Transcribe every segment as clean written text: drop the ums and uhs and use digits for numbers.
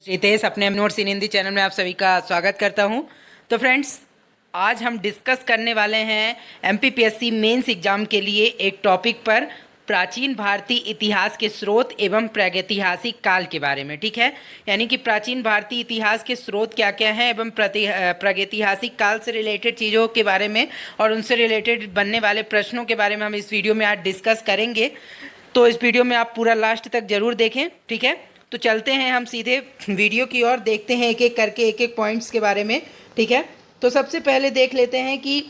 रितेश अपने नोट्स इन हिंदी चैनल में आप सभी का स्वागत करता हूं। तो फ्रेंड्स, आज हम डिस्कस करने वाले हैं एमपीपीएससी मेंस एग्जाम के लिए एक टॉपिक पर प्राचीन भारतीय इतिहास के स्रोत एवं प्रागैतिहासिक काल के बारे में। ठीक है, यानी कि प्राचीन भारतीय इतिहास के स्रोत क्या क्या हैं एवं प्रागैतिहासिक काल से रिलेटेड चीज़ों के बारे में और उनसे रिलेटेड बनने वाले प्रश्नों के बारे में हम इस वीडियो में आज डिस्कस करेंगे। तो इस वीडियो में आप पूरा लास्ट तक ज़रूर देखें। ठीक है, तो चलते हैं हम सीधे वीडियो की ओर, देखते हैं एक एक करके एक एक पॉइंट्स के बारे में। ठीक है, तो सबसे पहले देख लेते हैं कि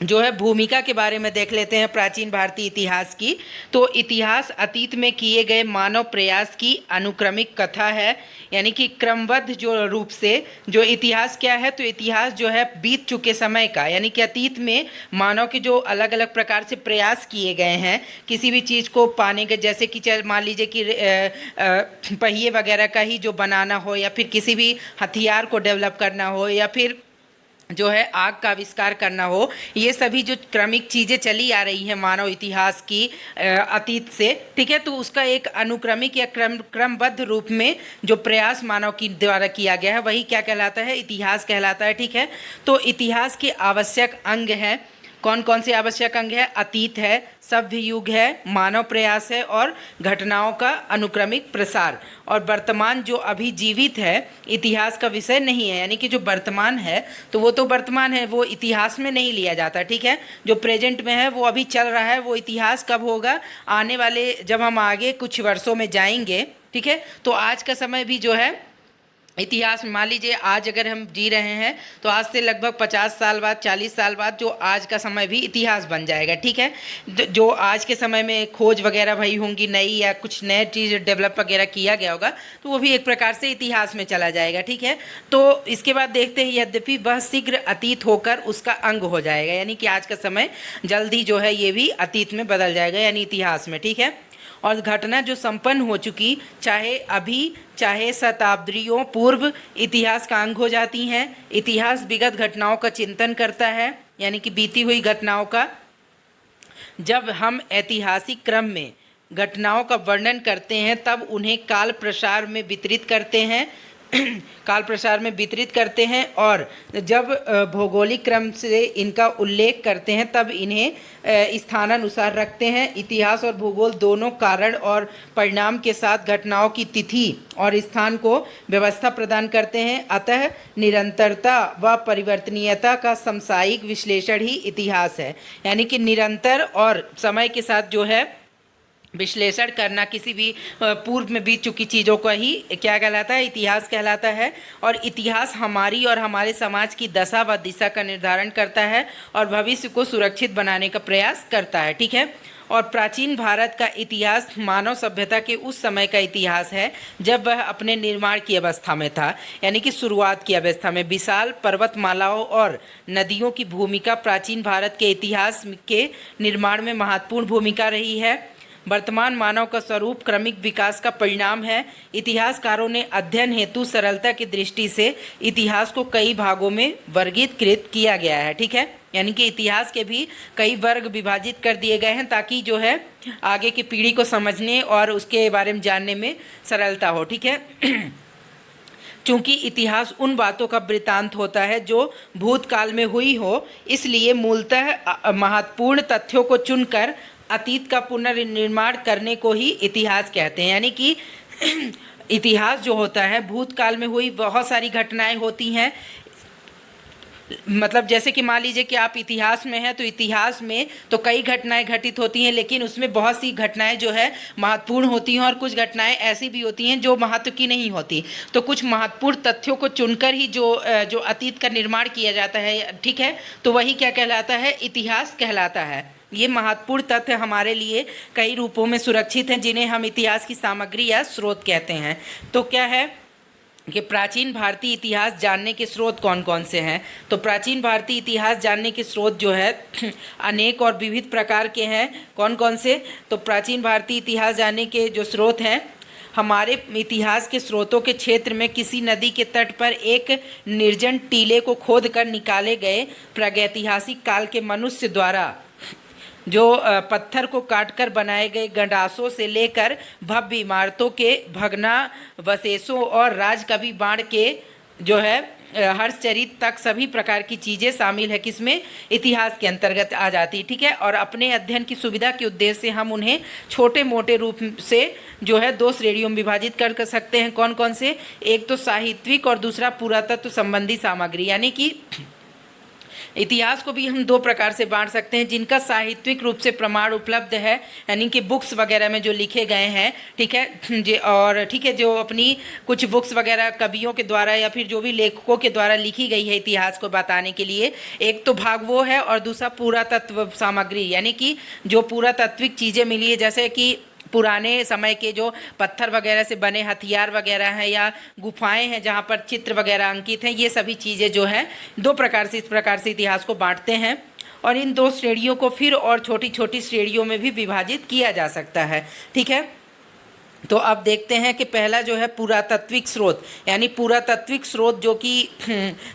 जो है भूमिका के बारे में देख लेते हैं प्राचीन भारतीय इतिहास की। तो इतिहास अतीत में किए गए मानव प्रयास की अनुक्रमिक कथा है, यानी कि क्रमबद्ध जो रूप से जो इतिहास क्या है, तो इतिहास जो है बीत चुके समय का, यानी कि अतीत में मानव के जो अलग अलग प्रकार से प्रयास किए गए हैं किसी भी चीज़ को पाने के, जैसे कि मान लीजिए कि पहिए वगैरह का ही जो बनाना हो, या फिर किसी भी हथियार को डेवलप करना हो, या फिर जो है आग का आविष्कार करना हो, ये सभी जो क्रमिक चीज़ें चली आ रही हैं मानव इतिहास की अतीत से। ठीक है, तो उसका एक अनुक्रमिक या क्रमबद्ध रूप में जो प्रयास मानव की द्वारा किया गया है वही क्या कहलाता है, इतिहास कहलाता है। ठीक है, तो इतिहास के आवश्यक अंग हैं। कौन कौन से आवश्यक अंग है? अतीत है, सभ्य युग है, मानव प्रयास है और घटनाओं का अनुक्रमिक प्रसार। और वर्तमान जो अभी जीवित है इतिहास का विषय नहीं है, यानी कि जो वर्तमान है तो वो तो वर्तमान है, वो इतिहास में नहीं लिया जाता। ठीक है, जो प्रेजेंट में है वो अभी चल रहा है, वो इतिहास कब होगा? आने वाले जब हम आगे कुछ वर्षों में जाएंगे। ठीक है, तो आज का समय भी जो है इतिहास में, मान लीजिए आज अगर हम जी रहे हैं तो आज से लगभग 50 साल बाद, 40 साल बाद जो आज का समय भी इतिहास बन जाएगा। ठीक है, जो आज के समय में खोज वगैरह भई होंगी नई, या कुछ नए चीज़ डेवलप वगैरह किया गया होगा, तो वो भी एक प्रकार से इतिहास में चला जाएगा। ठीक है, तो इसके बाद देखते हैं, यद्यपि वह शीघ्र अतीत होकर उसका अंग हो जाएगा, यानी कि आज का समय जल्द ही जो है ये भी अतीत में बदल जाएगा, यानी इतिहास में। ठीक है, और घटना जो संपन्न हो चुकी, चाहे अभी चाहे शताब्दियों पूर्व, इतिहास का अंग हो जाती हैं। इतिहास विगत घटनाओं का चिंतन करता है, यानी कि बीती हुई घटनाओं का। जब हम ऐतिहासिक क्रम में घटनाओं का वर्णन करते हैं तब उन्हें काल प्रसार में वितरित करते हैं काल प्रसार में वितरित करते हैं, और जब भौगोलिक क्रम से इनका उल्लेख करते हैं तब इन्हें स्थानानुसार रखते हैं। इतिहास और भूगोल दोनों कारण और परिणाम के साथ घटनाओं की तिथि और स्थान को व्यवस्था प्रदान करते हैं। अतः निरंतरता व परिवर्तनीयता का समसामयिक विश्लेषण ही इतिहास है, यानी कि निरंतर और समय के साथ जो है विश्लेषण करना किसी भी पूर्व में बीत चुकी चीज़ों का ही क्या कहलाता है, इतिहास कहलाता है। और इतिहास हमारी और हमारे समाज की दशा व दिशा का निर्धारण करता है और भविष्य को सुरक्षित बनाने का प्रयास करता है। ठीक है, और प्राचीन भारत का इतिहास मानव सभ्यता के उस समय का इतिहास है जब वह अपने निर्माण की अवस्था में था, यानी कि शुरुआत की अवस्था में। विशाल पर्वतमालाओं और नदियों की भूमिका प्राचीन भारत के इतिहास के निर्माण में महत्वपूर्ण भूमिका रही है। वर्तमान मानव का स्वरूप क्रमिक विकास का परिणाम है। इतिहासकारों ने अध्ययन हेतु सरलता की दृष्टि से इतिहास को कई भागों में वर्गीकृत किया गया है। ठीक है, यानी कि इतिहास के भी कई वर्ग विभाजित कर दिए गए हैं ताकि जो है आगे की पीढ़ी को समझने और उसके बारे में जानने में सरलता हो। ठीक है, चूँकि इतिहास उन बातों का वृत्तांत होता है जो भूतकाल में हुई हो, इसलिए मूलतः महत्वपूर्ण तथ्यों को चुनकर अतीत का पुनर्निर्माण करने को ही इतिहास कहते हैं। यानी कि इतिहास जो होता है भूतकाल में हुई बहुत सारी घटनाएं होती हैं, मतलब जैसे कि मान लीजिए कि आप इतिहास में हैं तो इतिहास में तो कई घटनाएं घटित होती हैं, लेकिन उसमें बहुत सी घटनाएं जो है महत्वपूर्ण होती हैं और कुछ घटनाएं ऐसी भी होती हैं जो महत्व की नहीं होती। तो कुछ महत्वपूर्ण तथ्यों को चुनकर ही जो अतीत का निर्माण किया जाता है, ठीक है, तो वही क्या कहलाता है, इतिहास कहलाता है। ये महत्वपूर्ण तथ्य हमारे लिए कई रूपों में सुरक्षित हैं जिन्हें हम इतिहास की सामग्री या स्रोत कहते हैं। तो क्या है कि प्राचीन भारतीय इतिहास जानने के स्रोत कौन कौन से हैं? तो प्राचीन भारतीय इतिहास जानने के स्रोत जो है अनेक और विविध प्रकार के हैं। कौन कौन से? तो प्राचीन भारतीय इतिहास जानने के जो स्रोत हैं, हमारे इतिहास के स्रोतों के क्षेत्र में किसी नदी के तट पर एक निर्जन टीले को खोद कर निकाले गए प्रागैतिहासिक काल के मनुष्य द्वारा जो पत्थर को काटकर बनाए गए गंडासों से लेकर भव्य इमारतों के भग्नावशेषों और राजकवि बाण के जो है हर्षचरित तक सभी प्रकार की चीज़ें शामिल है किसमें, इतिहास के अंतर्गत आ जाती है। ठीक है, और अपने अध्ययन की सुविधा के उद्देश्य से हम उन्हें छोटे मोटे रूप से जो है दो श्रेणियों में विभाजित कर सकते हैं। कौन कौन से? एक तो साहित्यिक और दूसरा पुरातत्व संबंधी सामग्री। यानी कि इतिहास को भी हम दो प्रकार से बांट सकते हैं, जिनका साहित्यिक रूप से प्रमाण उपलब्ध है, यानी कि बुक्स वगैरह में जो लिखे गए हैं। ठीक है, और ठीक है, जो अपनी कुछ बुक्स वगैरह कवियों के द्वारा या फिर जो भी लेखकों के द्वारा लिखी गई है इतिहास को बताने के लिए, एक तो भाग वो है और दूसरा पुरातत्व सामग्री, यानी कि जो पुरातात्विक चीज़ें मिली है, जैसे कि पुराने समय के जो पत्थर वगैरह से बने हथियार वगैरह हैं या गुफाएं हैं जहाँ पर चित्र वगैरह अंकित हैं, ये सभी चीज़ें जो हैं दो प्रकार से, इस प्रकार से इतिहास को बांटते हैं। और इन दो श्रेणियों को फिर और छोटी छोटी श्रेणियों में भी विभाजित किया जा सकता है। ठीक है, तो अब देखते हैं कि पहला जो है पुरातात्विक स्रोत, यानी पुरातात्विक स्रोत जो कि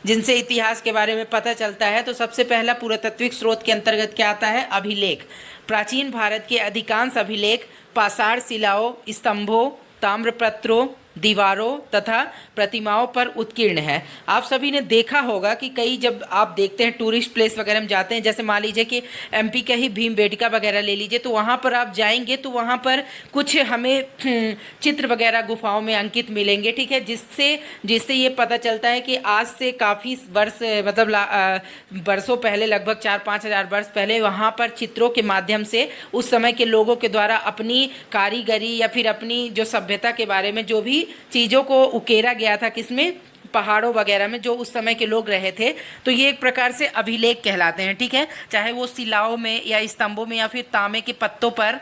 जिनसे इतिहास के बारे में पता चलता है। तो सबसे पहला पुरातात्विक स्रोत के अंतर्गत क्या आता है? अभिलेख। प्राचीन भारत के अधिकांश अभिलेख पाषाण शिलाओं, स्तंभों, ताम्रपत्रों, दीवारों तथा प्रतिमाओं पर उत्कीर्ण है। आप सभी ने देखा होगा कि कई, जब आप देखते हैं टूरिस्ट प्लेस वगैरह में जाते हैं, जैसे मान लीजिए कि एमपी का ही भीमबेटका वगैरह ले लीजिए, तो वहाँ पर आप जाएंगे तो वहाँ पर कुछ हमें चित्र वगैरह गुफाओं में अंकित मिलेंगे। ठीक है, जिससे ये पता चलता है कि आज से काफ़ी वर्ष, मतलब वर्षों पहले, लगभग 4-5 हज़ार वर्ष पहले वहाँ पर चित्रों के माध्यम से उस समय के लोगों के द्वारा अपनी कारीगरी या फिर अपनी जो सभ्यता के बारे में जो भी चीज़ों को उकेरा गया था, किसमें? पहाड़ों वगैरह में जो उस समय के लोग रहे थे। तो ये एक प्रकार से अभिलेख कहलाते हैं। ठीक है, चाहे वो शिलाओं में या स्तंभों में या फिर तांबे के पत्तों पर,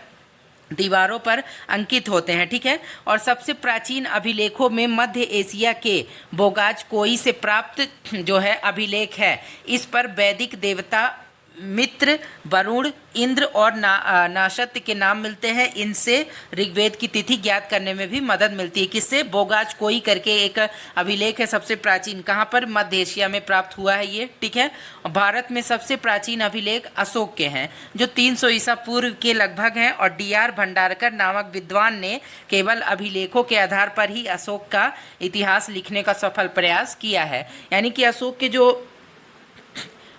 दीवारों पर अंकित होते हैं। ठीक है, और सबसे प्राचीन अभिलेखों में मध्य एशिया के बोगाज कोई से प्राप्त जो है अभिलेख है। इस पर वैदिक देवता मित्र, वरुण, इंद्र और नाशत्य के नाम मिलते हैं। इनसे ऋग्वेद की तिथि ज्ञात करने में भी मदद मिलती है। किससे? बोगाज कोई करके एक अभिलेख है सबसे प्राचीन, कहाँ पर? मध्य एशिया में प्राप्त हुआ है ये। ठीक है, और भारत में सबसे प्राचीन अभिलेख अशोक के हैं, जो 300 ईसा पूर्व के लगभग हैं। और DR भंडारकर नामक विद्वान ने केवल अभिलेखों के आधार पर ही अशोक का इतिहास लिखने का सफल प्रयास किया है। यानी कि अशोक के जो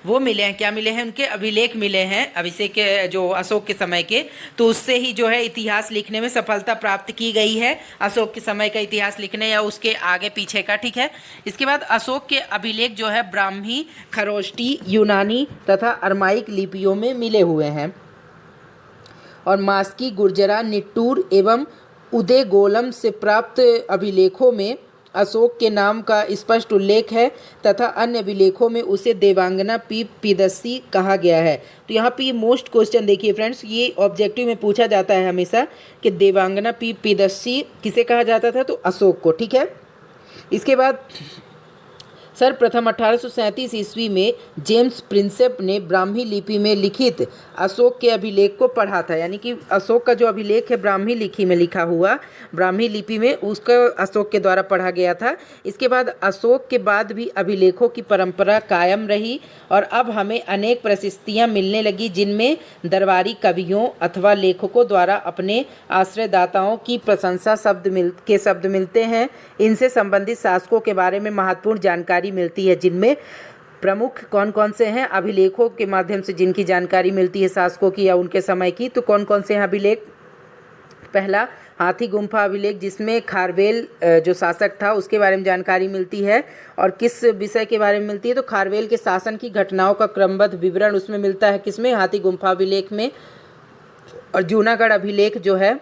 वो मिले हैं, क्या मिले हैं? उनके अभिलेख मिले हैं, अभिषेक के जो अशोक के समय के, तो उससे ही जो है इतिहास लिखने में सफलता प्राप्त की गई है, अशोक के समय का इतिहास लिखने या उसके आगे पीछे का। ठीक है, इसके बाद अशोक के अभिलेख जो है ब्राह्मी, खरोष्टी, यूनानी तथा अरमाइक लिपियों में मिले हुए हैं। और मास्की, गुर्जरा, निट्टूर एवं उदेगोलम से प्राप्त अभिलेखों में अशोक के नाम का स्पष्ट उल्लेख है तथा अन्य अभिलेखों में उसे देवांगना पी पीदस्सी कहा गया है। तो यहाँ पे मोस्ट क्वेश्चन देखिए फ्रेंड्स, ये ऑब्जेक्टिव में पूछा जाता है हमेशा कि देवांगना पी पीदस्सी किसे कहा जाता था? तो अशोक को। ठीक है, इसके बाद सर्वप्रथम 1837 ईस्वी में जेम्स प्रिंसेप ने ब्राह्मी लिपि में लिखित अशोक के अभिलेख को पढ़ा था। यानी कि अशोक का जो अभिलेख है ब्राह्मी लिपि में लिखा हुआ, ब्राह्मी लिपि में, उसका अशोक के द्वारा पढ़ा गया था। इसके बाद अशोक के बाद भी अभिलेखों की परंपरा कायम रही और अब हमें अनेक प्रशस्तियाँ मिलने लगी, जिनमें दरबारी कवियों अथवा लेखकों द्वारा अपने आश्रयदाताओं की प्रशंसा शब्द मिलते हैं। इनसे संबंधित शासकों के बारे में महत्वपूर्ण जानकारी मिलती है, जिनमें प्रमुख कौन कौन से हैं? अभिलेखों के माध्यम से जिनकी जानकारी मिलती है शासकों की या उनके समय की, तो कौन कौन से हैं अभिलेख? पहला हाथी गुम्फा अभिलेख, जिसमें खारवेल जो शासक था उसके बारे में जानकारी मिलती है। और किस विषय के बारे में मिलती है? तो खारवेल के शासन की घटनाओं का क्रमबद्ध विवरण उसमें मिलता है। किसमें? हाथी गुम्फा अभिलेख में। और जूनागढ़ अभिलेख जो है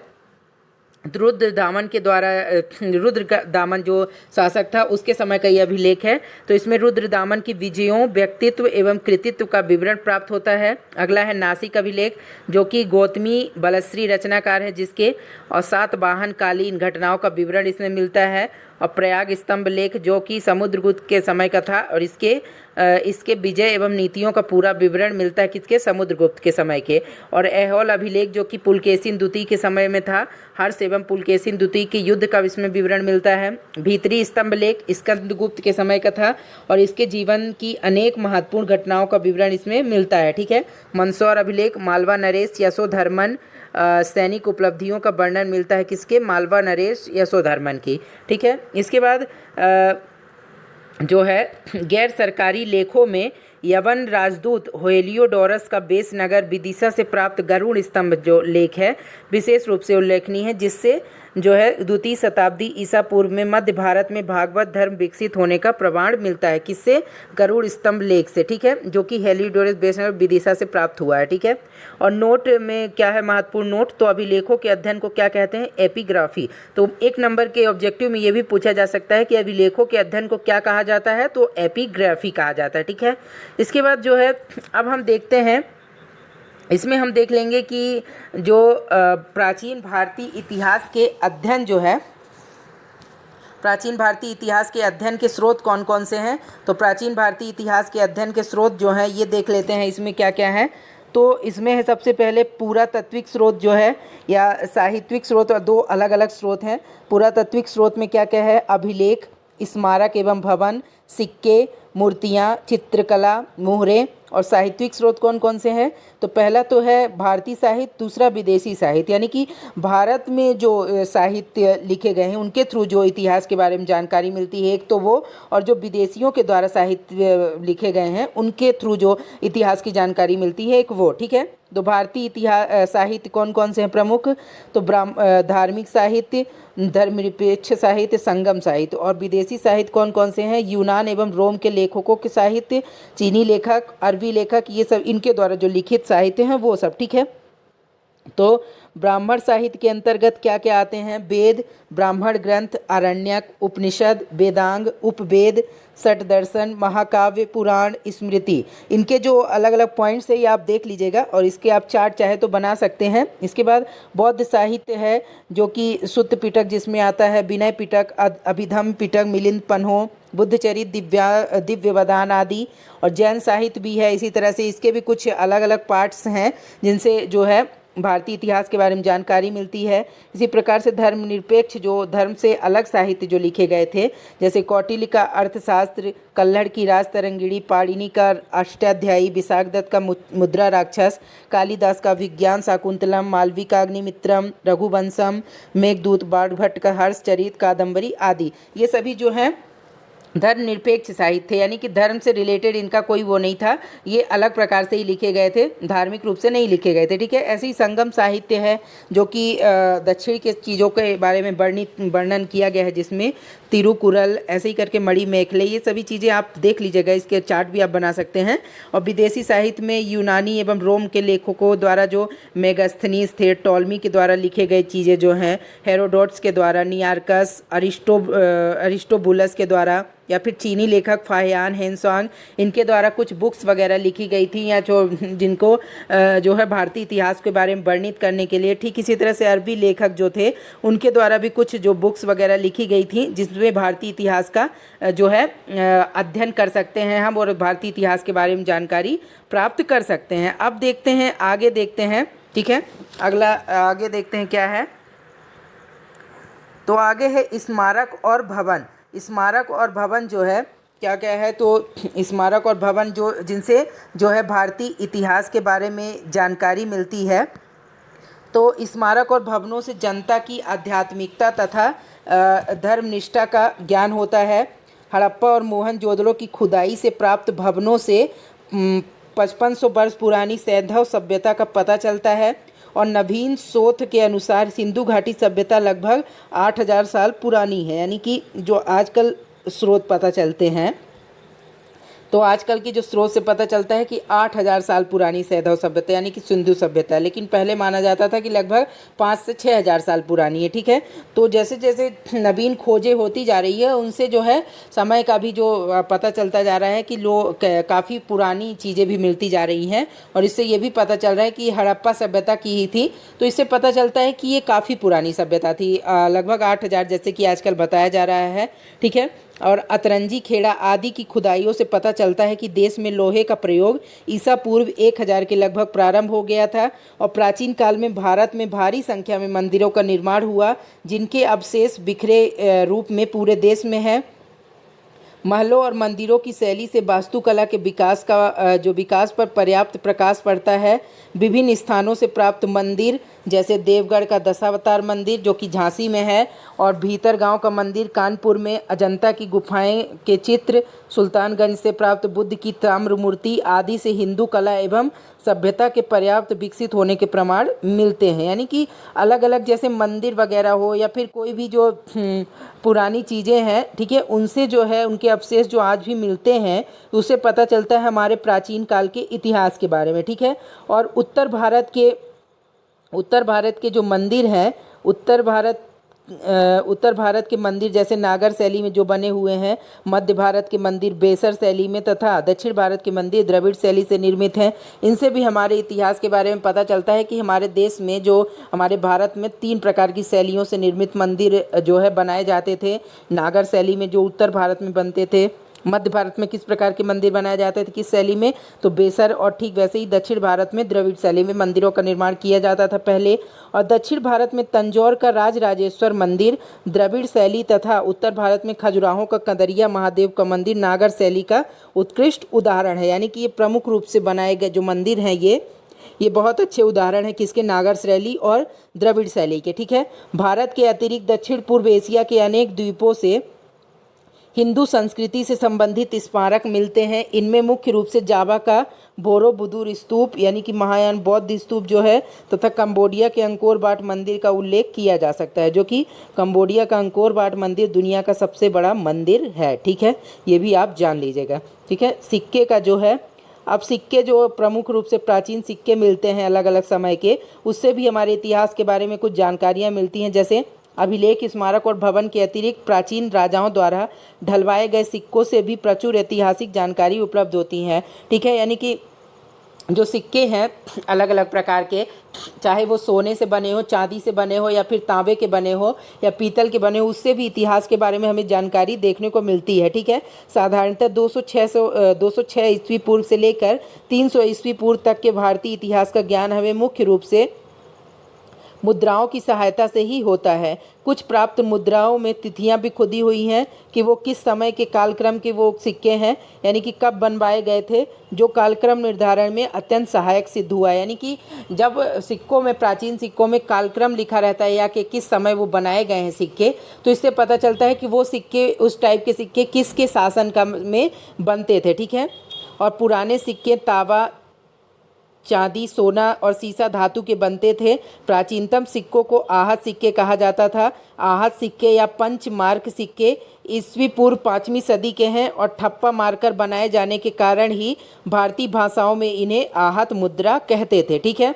रुद्रदामन के द्वारा, रुद्रदामन जो शासक था उसके समय का यह अभिलेख है। तो इसमें रुद्रदामन की विजयों, व्यक्तित्व एवं कृतित्व का विवरण प्राप्त होता है। अगला है नासिक अभिलेख, जो कि गौतमी बलश्री रचनाकार है जिसके, और सातवाहन कालीन घटनाओं का विवरण इसमें मिलता है। और प्रयाग स्तंभ लेख, जो कि समुद्रगुप्त के समय का था और इसके इसके विजय एवं नीतियों का पूरा विवरण मिलता है किसके, समुद्रगुप्त के समय के। और ऐहोल अभिलेख जो कि पुलकेशिन द्वितीय के समय में था, हर्ष एवं पुलकेशिन द्वितीय के युद्ध का इसमें विवरण मिलता है। भीतरी स्तंभ लेख स्कंदगुप्त के समय का था और इसके जीवन की अनेक महत्वपूर्ण घटनाओं का विवरण इसमें मिलता है, ठीक है। मंदसौर अभिलेख मालवा नरेश यशोधर्मन सैनिक उपलब्धियों का वर्णन मिलता है किसके, मालवा नरेश यशोधर्मन की, ठीक है। इसके बाद जो है गैर सरकारी लेखों में यवन राजदूत हेलियोडोरस का बेस नगर विदिशा से प्राप्त गरुड़ स्तंभ जो लेख है विशेष रूप से उल्लेखनीय है, जिससे जो है द्वितीय शताब्दी ईसा पूर्व में मध्य भारत में भागवत धर्म विकसित होने का प्रमाण मिलता है किससे, गरुड़ स्तंभ लेख से, ठीक है, जो कि हेलियोडोरस बेस नगर विदिशा से प्राप्त हुआ है, ठीक है। और नोट में क्या है महत्वपूर्ण नोट, तो अभिलेखों के अध्ययन को क्या कहते हैं, एपिग्राफी। तो एक नंबर के ऑब्जेक्टिव में ये भी पूछा जा सकता है कि अभिलेखों के अध्ययन को क्या कहा जाता है, तो एपिग्राफी कहा जाता है, ठीक है। इसके बाद जो है अब हम देखते हैं, इसमें हम देख लेंगे कि जो प्राचीन भारतीय इतिहास के अध्ययन जो है, प्राचीन भारतीय इतिहास के अध्ययन के स्रोत कौन कौन से हैं। तो प्राचीन भारतीय इतिहास के अध्ययन के स्रोत जो हैं ये देख लेते हैं इसमें क्या क्या है। तो इसमें है सबसे पहले पुरातात्विक स्रोत जो है या साहित्यिक स्रोत, और दो अलग अलग स्रोत हैं। पुरातात्विक स्रोत में क्या क्या है, अभिलेख, स्मारक एवं भवन, सिक्के, मूर्तियाँ, चित्रकला, मुहरें। और साहित्यिक स्रोत कौन कौन से हैं, तो पहला तो है भारतीय साहित्य, दूसरा विदेशी साहित्य, यानी कि भारत में जो साहित्य लिखे गए हैं उनके थ्रू जो इतिहास के बारे में जानकारी मिलती है एक तो वो, और जो विदेशियों के द्वारा साहित्य लिखे गए हैं उनके थ्रू जो इतिहास की जानकारी मिलती है एक वो, ठीक है। तो भारतीय इतिहास साहित्य कौन कौन से हैं प्रमुख, तो धार्मिक साहित्य, धर्मनिरपेक्ष साहित्य, संगम साहित्य। और विदेशी साहित्य कौन कौन से हैं, यूनान एवं रोम के लेखकों के साहित्य, चीनी लेखक, अरबी लेखक, ये सब इनके द्वारा जो लिखित साहित्य हैं वो सब, ठीक है। तो ब्राह्मण साहित्य के अंतर्गत क्या क्या आते हैं, वेद, ब्राह्मण ग्रंथ, आरण्यक, उपनिषद, वेदांग, उपवेद, षट दर्शन, महाकाव्य, पुराण, स्मृति। इनके जो अलग अलग पॉइंट्स है ये आप देख लीजिएगा और इसके आप चार्ट चाहे तो बना सकते हैं। इसके बाद बौद्ध साहित्य है जो कि सुत्त पिटक जिसमें आता है, विनय पिटक, अभिधम पिटक, मिलिंद पन्हो, बुद्धचरित, दिव्यवदान आदि। और जैन साहित्य भी है इसी तरह से, इसके भी कुछ अलग अलग पार्ट्स हैं जिनसे जो है भारतीय इतिहास के बारे में जानकारी मिलती है। इसी प्रकार से धर्मनिरपेक्ष जो धर्म से अलग साहित्य जो लिखे गए थे, जैसे कौटिल्य का अर्थशास्त्र, कल्हड़ की राज तरंगिणी, पाणिनि का अष्टाध्यायी, विशाखदत्त का मुद्रा राक्षस, कालिदास का विज्ञान शाकुंतलम, मालवी का अग्निमित्रम, रघुवंशम, मेघदूत, बाणभट्ट का हर्षचरित, कादम्बरी आदि। ये सभी जो हैं धर्मनिरपेक्ष साहित्य, यानी कि धर्म से रिलेटेड इनका कोई वो नहीं था, ये अलग प्रकार से ही लिखे गए थे, धार्मिक रूप से नहीं लिखे गए थे, ठीक है। ऐसे ही संगम साहित्य है जो कि दक्षिण के चीज़ों के बारे में वर्णन किया गया है, जिसमें तिरुकुरल ऐसे ही करके मणि मेखले, ये सभी चीज़ें आप देख लीजिएगा, इसके चार्ट भी आप बना सकते हैं। और विदेशी साहित्य में यूनानी एवं रोम के लेखकों द्वारा जो मेगास्थनीस थे, टॉलमी के द्वारा लिखे गए चीज़ें जो हैं, हेरोडोट्स के द्वारा, नियार्कस, अरिस्टोबुलस के द्वारा, या फिर चीनी लेखक फाहियान हेनसोंग, इनके द्वारा कुछ बुक्स वगैरह लिखी गई थी, या जो जिनको जो है भारतीय इतिहास के बारे में वर्णित करने के लिए। ठीक इसी तरह से अरबी लेखक जो थे उनके द्वारा भी कुछ जो बुक्स वगैरह लिखी गई थी, जिसमें भारतीय इतिहास का जो है अध्ययन कर सकते हैं हम और भारतीय इतिहास के बारे में जानकारी प्राप्त कर सकते हैं। अब देखते हैं, आगे देखते हैं, ठीक है। अगला आगे देखते हैं क्या है, तो आगे है स्मारक और भवन। स्मारक और भवन जो है क्या क्या है, तो स्मारक और भवन जो जिनसे जो है भारतीय इतिहास के बारे में जानकारी मिलती है। तो स्मारक और भवनों से जनता की आध्यात्मिकता तथा धर्मनिष्ठा का ज्ञान होता है। हड़प्पा और मोहनजोदड़ो की खुदाई से प्राप्त भवनों से 5500 वर्ष पुरानी सैंधव सभ्यता का पता चलता है। और नवीन शोध के अनुसार सिंधु घाटी सभ्यता लगभग 8000 साल पुरानी है, यानी कि जो आजकल स्रोत पता चलते हैं, तो आजकल की जो स्रोत से पता चलता है कि 8000 साल पुरानी सैंधव सभ्यता यानी कि सिंधु सभ्यता है, लेकिन पहले माना जाता था कि लगभग 5 से 6000 साल पुरानी है, ठीक है। तो जैसे जैसे नवीन खोजें होती जा रही है उनसे जो है समय का भी जो पता चलता जा रहा है कि काफ़ी पुरानी चीज़ें भी मिलती जा रही हैं। और इससे ये भी पता चल रहा है कि हड़प्पा सभ्यता की ही थी, तो इससे पता चलता है कि ये काफ़ी पुरानी सभ्यता थी, लगभग 8000 जैसे कि आजकल बताया जा रहा है, ठीक है। और अतरंजी खेड़ा आदि की खुदाइयों से पता चलता है कि देश में लोहे का प्रयोग ईसा पूर्व 1000 के लगभग प्रारंभ हो गया था और प्राचीन काल में भारत में भारी संख्या में मंदिरों का निर्माण हुआ, जिनके अवशेष बिखरे रूप में पूरे देश में है। महलों और मंदिरों की शैली से वास्तुकला के विकास का जो विकास पर पर्याप्त प्रकाश पड़ता है। विभिन्न स्थानों से प्राप्त मंदिर जैसे देवगढ़ का दशावतार मंदिर जो कि झांसी में है, और भीतर गांव का मंदिर कानपुर में, अजंता की गुफाएं के चित्र, सुल्तानगंज से प्राप्त बुद्ध की ताम्र मूर्ति आदि से हिंदू कला एवं सभ्यता के पर्याप्त विकसित होने के प्रमाण मिलते हैं। यानी कि अलग अलग जैसे मंदिर वगैरह हो या फिर कोई भी जो पुरानी चीज़ें हैं, ठीक है, उनसे जो है उनके अवशेष जो आज भी मिलते हैं उससे पता चलता है हमारे प्राचीन काल के इतिहास के बारे में, ठीक है। और उत्तर भारत के जो मंदिर हैं, उत्तर भारत के मंदिर जैसे नागर शैली में जो बने हुए हैं, मध्य भारत के मंदिर बेसर शैली में तथा दक्षिण भारत के मंदिर द्रविड़ शैली से निर्मित हैं। इनसे भी हमारे इतिहास के बारे में पता चलता है कि हमारे देश में जो हमारे भारत में 3 प्रकार की शैलियों से निर्मित मंदिर जो है बनाए जाते थे। नागर शैली में जो उत्तर भारत में बनते थे, मध्य भारत में किस प्रकार के मंदिर बनाए जाते थे किस शैली में, तो बेसर, और ठीक वैसे ही दक्षिण भारत में द्रविड़ शैली में मंदिरों का निर्माण किया जाता था पहले। और दक्षिण भारत में तंजौर का राजराजेश्वर मंदिर द्रविड़ शैली तथा उत्तर भारत में खजुराहो का कंदरिया महादेव का मंदिर नागर शैली का उत्कृष्ट उदाहरण है। यानी कि ये प्रमुख रूप से बनाए गए जो मंदिर हैं ये बहुत अच्छे उदाहरण हैं किसके, नागर शैली और द्रविड़ शैली के, ठीक है। भारत के अतिरिक्त दक्षिण पूर्व एशिया के अनेक द्वीपों से हिंदू संस्कृति से संबंधित स्मारक मिलते हैं। इनमें मुख्य रूप से जावा का बोरोबुदुर स्तूप यानी कि महायान बौद्ध स्तूप जो है तथा कंबोडिया के अंकोर वाट मंदिर का उल्लेख किया जा सकता है, जो कि कंबोडिया का अंकोर वाट मंदिर दुनिया का सबसे बड़ा मंदिर है, ठीक है। ये भी आप जान लीजिएगा, ठीक है। सिक्के का जो है, अब सिक्के जो प्रमुख रूप से प्राचीन सिक्के मिलते हैं अलग अलग समय के, उससे भी हमारे इतिहास के बारे में कुछ जानकारियाँ मिलती हैं। जैसे अभिलेख, स्मारक और भवन के अतिरिक्त प्राचीन राजाओं द्वारा ढलवाए गए सिक्कों से भी प्रचुर ऐतिहासिक जानकारी उपलब्ध होती है, ठीक है। यानी कि जो सिक्के हैं अलग अलग प्रकार के, चाहे वो सोने से बने हो, चांदी से बने हो या फिर तांबे के बने हो या पीतल के बने हो, उससे भी इतिहास के बारे में हमें जानकारी देखने को मिलती है, ठीक है। साधारणतः 206 ईस्वी पूर्व से लेकर 300 ईस्वी पूर्व तक के भारतीय इतिहास का ज्ञान हमें मुख्य रूप से मुद्राओं की सहायता से ही होता है। कुछ प्राप्त मुद्राओं में तिथियां भी खुदी हुई हैं कि वो किस समय के कालक्रम के वो सिक्के हैं, यानी कि कब बनवाए गए थे, जो कालक्रम निर्धारण में अत्यंत सहायक सिद्ध हुआ है। यानी कि जब सिक्कों में, प्राचीन सिक्कों में कालक्रम लिखा रहता है या कि किस समय वो बनाए गए हैं सिक्के, तो इससे पता चलता है कि वो सिक्के, उस टाइप के सिक्के किसके शासन काल में बनते थे, ठीक है। और पुराने सिक्के तांबा, चांदी, सोना और सीसा धातु के बनते थे। प्राचीनतम सिक्कों को आहत सिक्के कहा जाता था। आहत सिक्के या पंच मार्क सिक्के ईस्वी पूर्व 5वीं सदी के हैं और ठप्पा मारकर बनाए जाने के कारण ही भारतीय भाषाओं में इन्हें आहत मुद्रा कहते थे, ठीक है।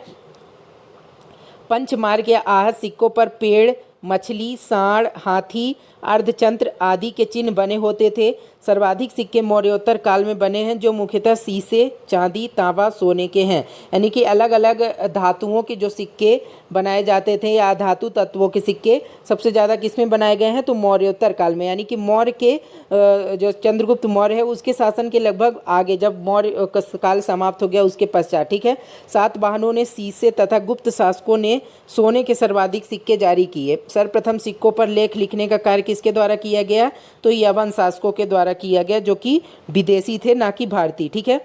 पंचमार्क या आहत सिक्कों पर पेड़, मछली, सांड, हाथी, अर्धचंद्र आदि के चिन्ह बने होते थे। सर्वाधिक सिक्के मौर्योत्तर काल में बने हैं जो मुख्यतः शीशे, चांदी, तांबा, सोने के हैं। यानी कि अलग अलग धातुओं के जो सिक्के बनाए जाते थे या धातु तत्वों के सिक्के सबसे ज़्यादा किस में बनाए गए हैं, तो मौर्योत्तर काल में। यानी कि मौर्य के जो चंद्रगुप्त मौर्य है उसके शासन के लगभग आगे, जब मौर्य काल समाप्त हो गया उसके पश्चात, ठीक है। सातवाहनों ने शीशे तथा गुप्त शासकों ने सोने के सर्वाधिक सिक्के जारी किए। सर्वप्रथम सिक्कों पर लेख लिखने का कार्य किसके द्वारा किया गया, तो यवन शासकों के द्वारा किया गया, जो कि विदेशी थे ना कि भारतीय, ठीक है।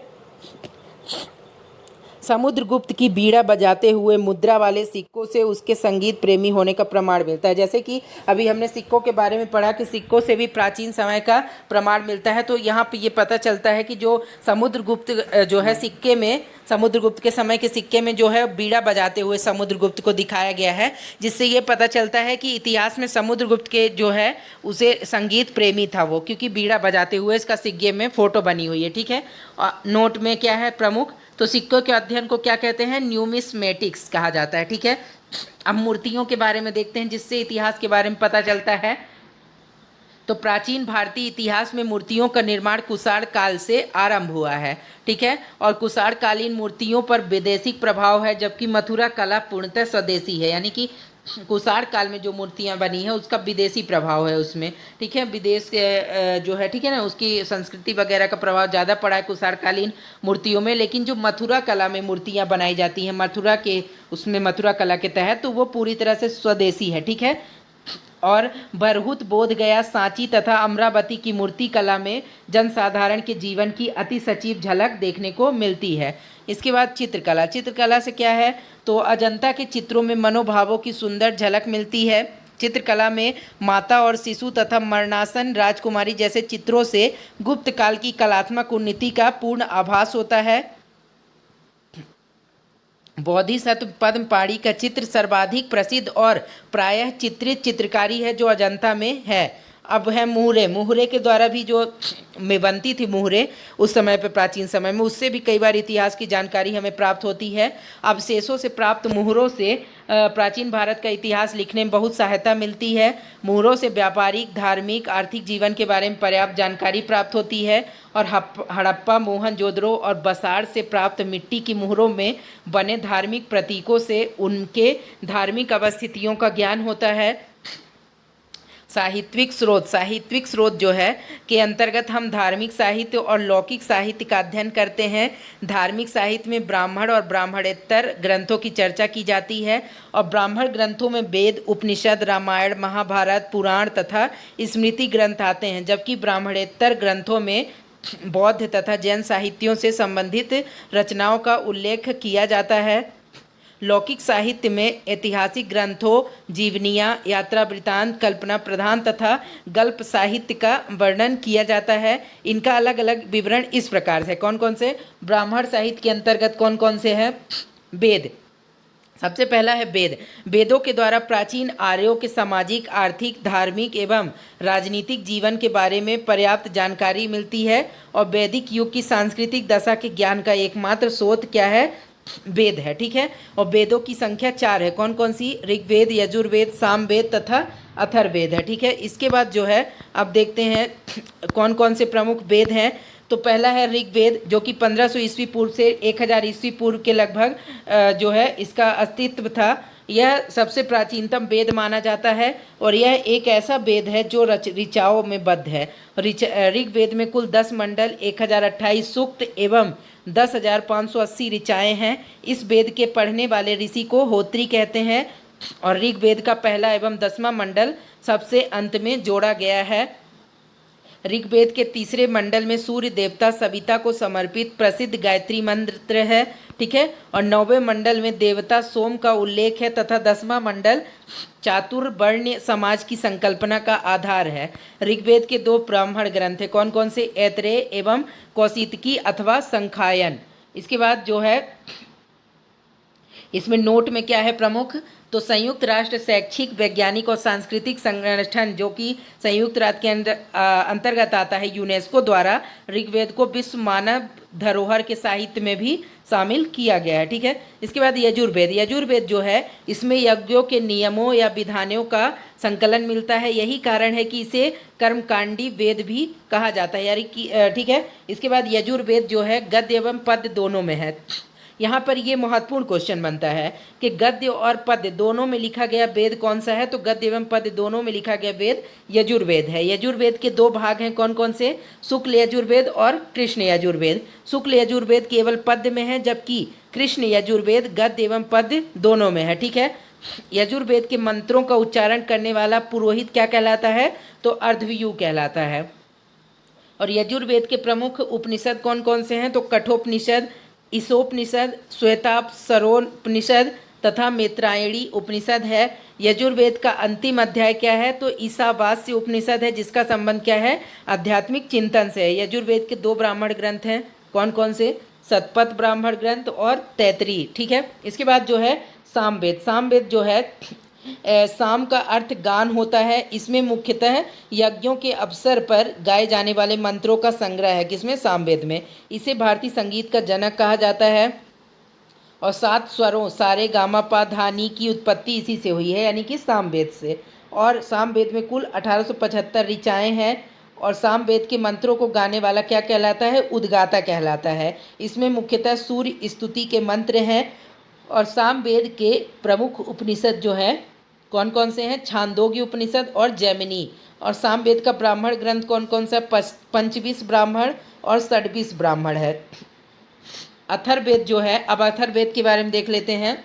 समुद्रगुप्त की बीड़ा बजाते हुए मुद्रा वाले सिक्कों से उसके संगीत प्रेमी होने का प्रमाण मिलता है। जैसे कि अभी हमने सिक्कों के बारे में पढ़ा कि सिक्कों से भी प्राचीन समय का प्रमाण मिलता है, तो यहाँ पे ये पता चलता है कि जो समुद्रगुप्त जो है सिक्के में, समुद्रगुप्त के समय के सिक्के में जो है बीड़ा बजाते हुए समुद्रगुप्त को दिखाया गया है, जिससे ये पता चलता है कि इतिहास में समुद्रगुप्त के जो है उसे संगीत प्रेमी था वो, क्योंकि बीड़ा बजाते हुए इसका सिक्के में फोटो बनी हुई है, ठीक है। और नोट में क्या है प्रमुख, तो सिक्कों के अध्ययन को क्या कहते हैं, न्यूमिस्मेटिक्स कहा जाता है, ठीक है। अब मूर्तियों के बारे में देखते हैं जिससे इतिहास के बारे में पता चलता है। तो प्राचीन भारतीय इतिहास में मूर्तियों का निर्माण कुषाण काल से आरंभ हुआ है, ठीक है। और कुषाण कालीन मूर्तियों पर वैदेशिक प्रभाव है, जबकि मथुरा कला पूर्णतः स्वदेशी है। यानी कि कुषाण काल में जो मूर्तियाँ बनी है उसका विदेशी प्रभाव है उसमें, ठीक है। विदेश के जो है, ठीक है ना, उसकी संस्कृति वगैरह का प्रभाव ज़्यादा पड़ा है कुषाणकालीन मूर्तियों में। लेकिन जो मथुरा कला में मूर्तियाँ बनाई जाती हैं मथुरा के, उसमें मथुरा कला के तहत, तो वो पूरी तरह से स्वदेशी है, ठीक है। और बरहुत, बोध गया, सांची तथा अमरावती की मूर्ति कला में जनसाधारण के जीवन की अति सजीव झलक देखने को मिलती है। इसके बाद चित्रकला। चित्रकला से क्या है, तो अजंता के चित्रों में मनोभावों की सुंदर झलक मिलती है। चित्रकला में माता और शिशु तथा मरणासन राजकुमारी जैसे चित्रों से गुप्त काल की कलात्मक उन्नति का पूर्ण आभास होता है। बोधिसत्व पद्मपाणि का चित्र सर्वाधिक प्रसिद्ध और प्रायः चित्रित चित्रकारी है जो अजंता में है। अब है मुहरे। मुहरे के द्वारा भी जो में बनती थी मुहरे उस समय पे, प्राचीन समय में, उससे भी कई बार इतिहास की जानकारी हमें प्राप्त होती है। अवशेषों से प्राप्त मुहरों से प्राचीन भारत का इतिहास लिखने में बहुत सहायता मिलती है। मुहरों से व्यापारिक, धार्मिक, आर्थिक जीवन के बारे में पर्याप्त जानकारी प्राप्त होती है। और हड़प्पा, मोहनजोदड़ो और बसाड़ से प्राप्त मिट्टी की मुहरों में बने धार्मिक प्रतीकों से उनके धार्मिक अवस्थितियों का ज्ञान होता है। साहित्यिक स्रोत। साहित्यिक स्रोत जो है के अंतर्गत हम धार्मिक साहित्य और लौकिक साहित्य का अध्ययन करते हैं। धार्मिक साहित्य में ब्राह्मण और ब्राह्मणेतर ग्रंथों की चर्चा की जाती है और ब्राह्मण ग्रंथों में वेद, उपनिषद, रामायण, महाभारत, पुराण तथा स्मृति ग्रंथ आते हैं, जबकि ब्राह्मणेतर ग्रंथों में बौद्ध तथा जैन साहित्यों से संबंधित रचनाओं का उल्लेख किया जाता है। लौकिक साहित्य में ऐतिहासिक ग्रंथों, जीवनियाँ, यात्रा वृत्तांत, कल्पना प्रधान तथा गल्प साहित्य का वर्णन किया जाता है। इनका अलग अलग विवरण इस प्रकार से, कौन कौन से ब्राह्मण साहित्य के अंतर्गत कौन कौन से हैं। वेद, सबसे पहला है वेद। वेदों के द्वारा प्राचीन आर्यों के सामाजिक, आर्थिक, धार्मिक एवं राजनीतिक जीवन के बारे में पर्याप्त जानकारी मिलती है और वैदिक युग की सांस्कृतिक दशा के ज्ञान का एकमात्र स्रोत क्या है, वेद है, ठीक है। और वेदों की संख्या 4 है, कौन कौन सी, ऋग्वेद, यजुर्वेद, सामवेद तथा अथर्ववेद है, ठीक है। इसके बाद जो है अब देखते हैं कौन कौन से प्रमुख वेद हैं। तो पहला है ऋग्वेद, जो कि 1500 ईस्वी पूर्व से 1000 ईस्वी पूर्व के लगभग जो है इसका अस्तित्व था। यह सबसे प्राचीनतम वेद माना जाता है और यह एक ऐसा वेद है जो ऋचाओं में बद्ध है। ऋग्वेद में कुल 10 मंडल, 1028 सूक्त एवं 10,580 ऋचाएँ हैं। इस वेद के पढ़ने वाले ऋषि को होत्री कहते हैं और ऋग्वेद का पहला एवं 10वां मंडल सबसे अंत में जोड़ा गया है। ऋग्वेद के तीसरे मंडल में सूर्य देवता सविता को समर्पित प्रसिद्ध गायत्री मंत्र है, ठीक है। और 9वें मंडल में देवता सोम का उल्लेख है तथा 10वां मंडल चातुर्वर्ण समाज की संकल्पना का आधार है। ऋग्वेद के 2 ब्राह्मण ग्रंथ हैं, कौन कौन से, ऐतरेय एवं कौशितकी अथवा संखायन। इसके बाद जो है इसमें नोट में क्या है प्रमुख, तो संयुक्त राष्ट्र शैक्षिक, वैज्ञानिक और सांस्कृतिक संगठन जो कि संयुक्त राष्ट्र के अंतर्गत आता है, यूनेस्को द्वारा ऋग्वेद को विश्व मानव धरोहर के साहित्य में भी शामिल किया गया है, ठीक है। इसके बाद यजुर्वेद। यजुर्वेद जो है इसमें यज्ञों के नियमों या विधानों का संकलन मिलता है, यही कारण है कि इसे कर्मकांडी वेद भी कहा जाता है, यानी कि ठीक है। इसके बाद यजुर्वेद जो है गद्य एवं पद्य दोनों में है। यहाँ पर ये महत्वपूर्ण क्वेश्चन बनता है कि गद्य और पद्य दोनों में लिखा गया वेद कौन सा है, तो गद्य एवं पद्य दोनों में लिखा गया वेद यजुर्वेद है। यजुर्वेद के 2 भाग हैं, कौन कौन से, शुक्ल यजुर्वेद और कृष्ण यजुर्वेद। शुक्ल यजुर्वेद केवल पद्य में है, जबकि कृष्ण यजुर्वेद गद्य एवं पद्य दोनों में है, ठीक है। यजुर्वेद के मंत्रों का उच्चारण करने वाला पुरोहित क्या कहलाता है, तो अर्धव्यू कहलाता है। और यजुर्वेद के प्रमुख उपनिषद कौन कौन से हैं, तो कठोपनिषद, ईशोपनिषद, श्वेताक्षरोपनिषद तथा मैत्रायणी उपनिषद है। यजुर्वेद का अंतिम अध्याय क्या है, तो ईशावास्य उपनिषद है, जिसका संबंध क्या है, आध्यात्मिक चिंतन से है। यजुर्वेद के 2 ब्राह्मण ग्रंथ हैं, कौन कौन से, शतपथ ब्राह्मण ग्रंथ और तैतरीय, ठीक है। इसके बाद जो है सामवेद। सामवेद जो है साम का अर्थ गान होता है। इसमें मुख्यतः यज्ञों के अवसर पर गाए जाने वाले मंत्रों का संग्रह है, किसमें, सामवेद में। इसे भारतीय संगीत का जनक कहा जाता है और 7 स्वरों सारे गामा पा धा नी की उत्पत्ति इसी से हुई है, यानी कि सामवेद से। और सामवेद में कुल 1875 ऋचाएँ हैं और सामवेद के मंत्रों को गाने वाला क्या कहलाता है, उद्गाता कहलाता है। इसमें मुख्यतः सूर्य स्तुति के मंत्र हैं और सामवेद के प्रमुख उपनिषद जो है कौन कौन से हैं? छांदोग्य उपनिषद और जैमिनी। और सामवेद का ब्राह्मण ग्रंथ कौन कौन सा? पंचविश ब्राह्मण और षड्विश ब्राह्मण है। अथर्ववेद जो है, अब अथर्ववेद के बारे में देख लेते हैं,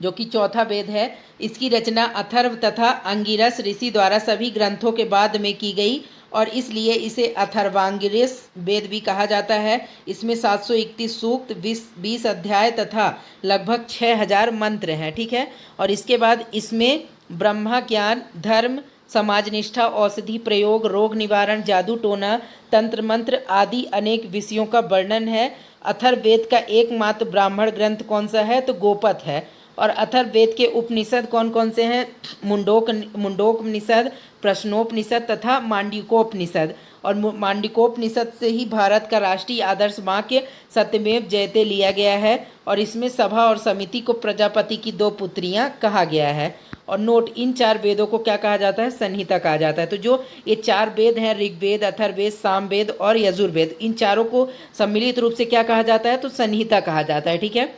जो कि चौथा वेद है। इसकी रचना अथर्व तथा अंगिरस ऋषि द्वारा सभी ग्रंथों के बाद में की गई और इसलिए इसे अथर्वांगिरस वेद भी कहा जाता है। इसमें 731 सूक्त, 20 अध्याय तथा लगभग 6000 मंत्र हैं, ठीक है। और इसके बाद इसमें ब्रह्मा ज्ञान, धर्म, समाज निष्ठा, औषधि प्रयोग, रोग निवारण, जादू टोना, तंत्र मंत्र आदि अनेक विषयों का वर्णन है। अथर्ववेद का एकमात्र ब्राह्मण ग्रंथ कौन सा है? तो गोपथ है। और अथर्ववेद के उपनिषद कौन कौन से हैं? मुंडोकनिषद, प्रश्नोपनिषद तथा मांडूक्योपनिषद। और मांडूक्योपनिषद से ही भारत का राष्ट्रीय आदर्श वाक्य सत्यमेव जयते लिया गया है और इसमें सभा और समिति को प्रजापति की 2 पुत्रियां कहा गया है। और नोट, इन 4 वेदों को क्या कहा जाता है? संहिता कहा जाता है। तो जो ये 4 वेद हैं, ऋग्वेद, अथर्ववेद, सामवेद और यजुर्वेद, इन चारों को सम्मिलित रूप से क्या कहा जाता है? तो संहिता कहा जाता है, ठीक है।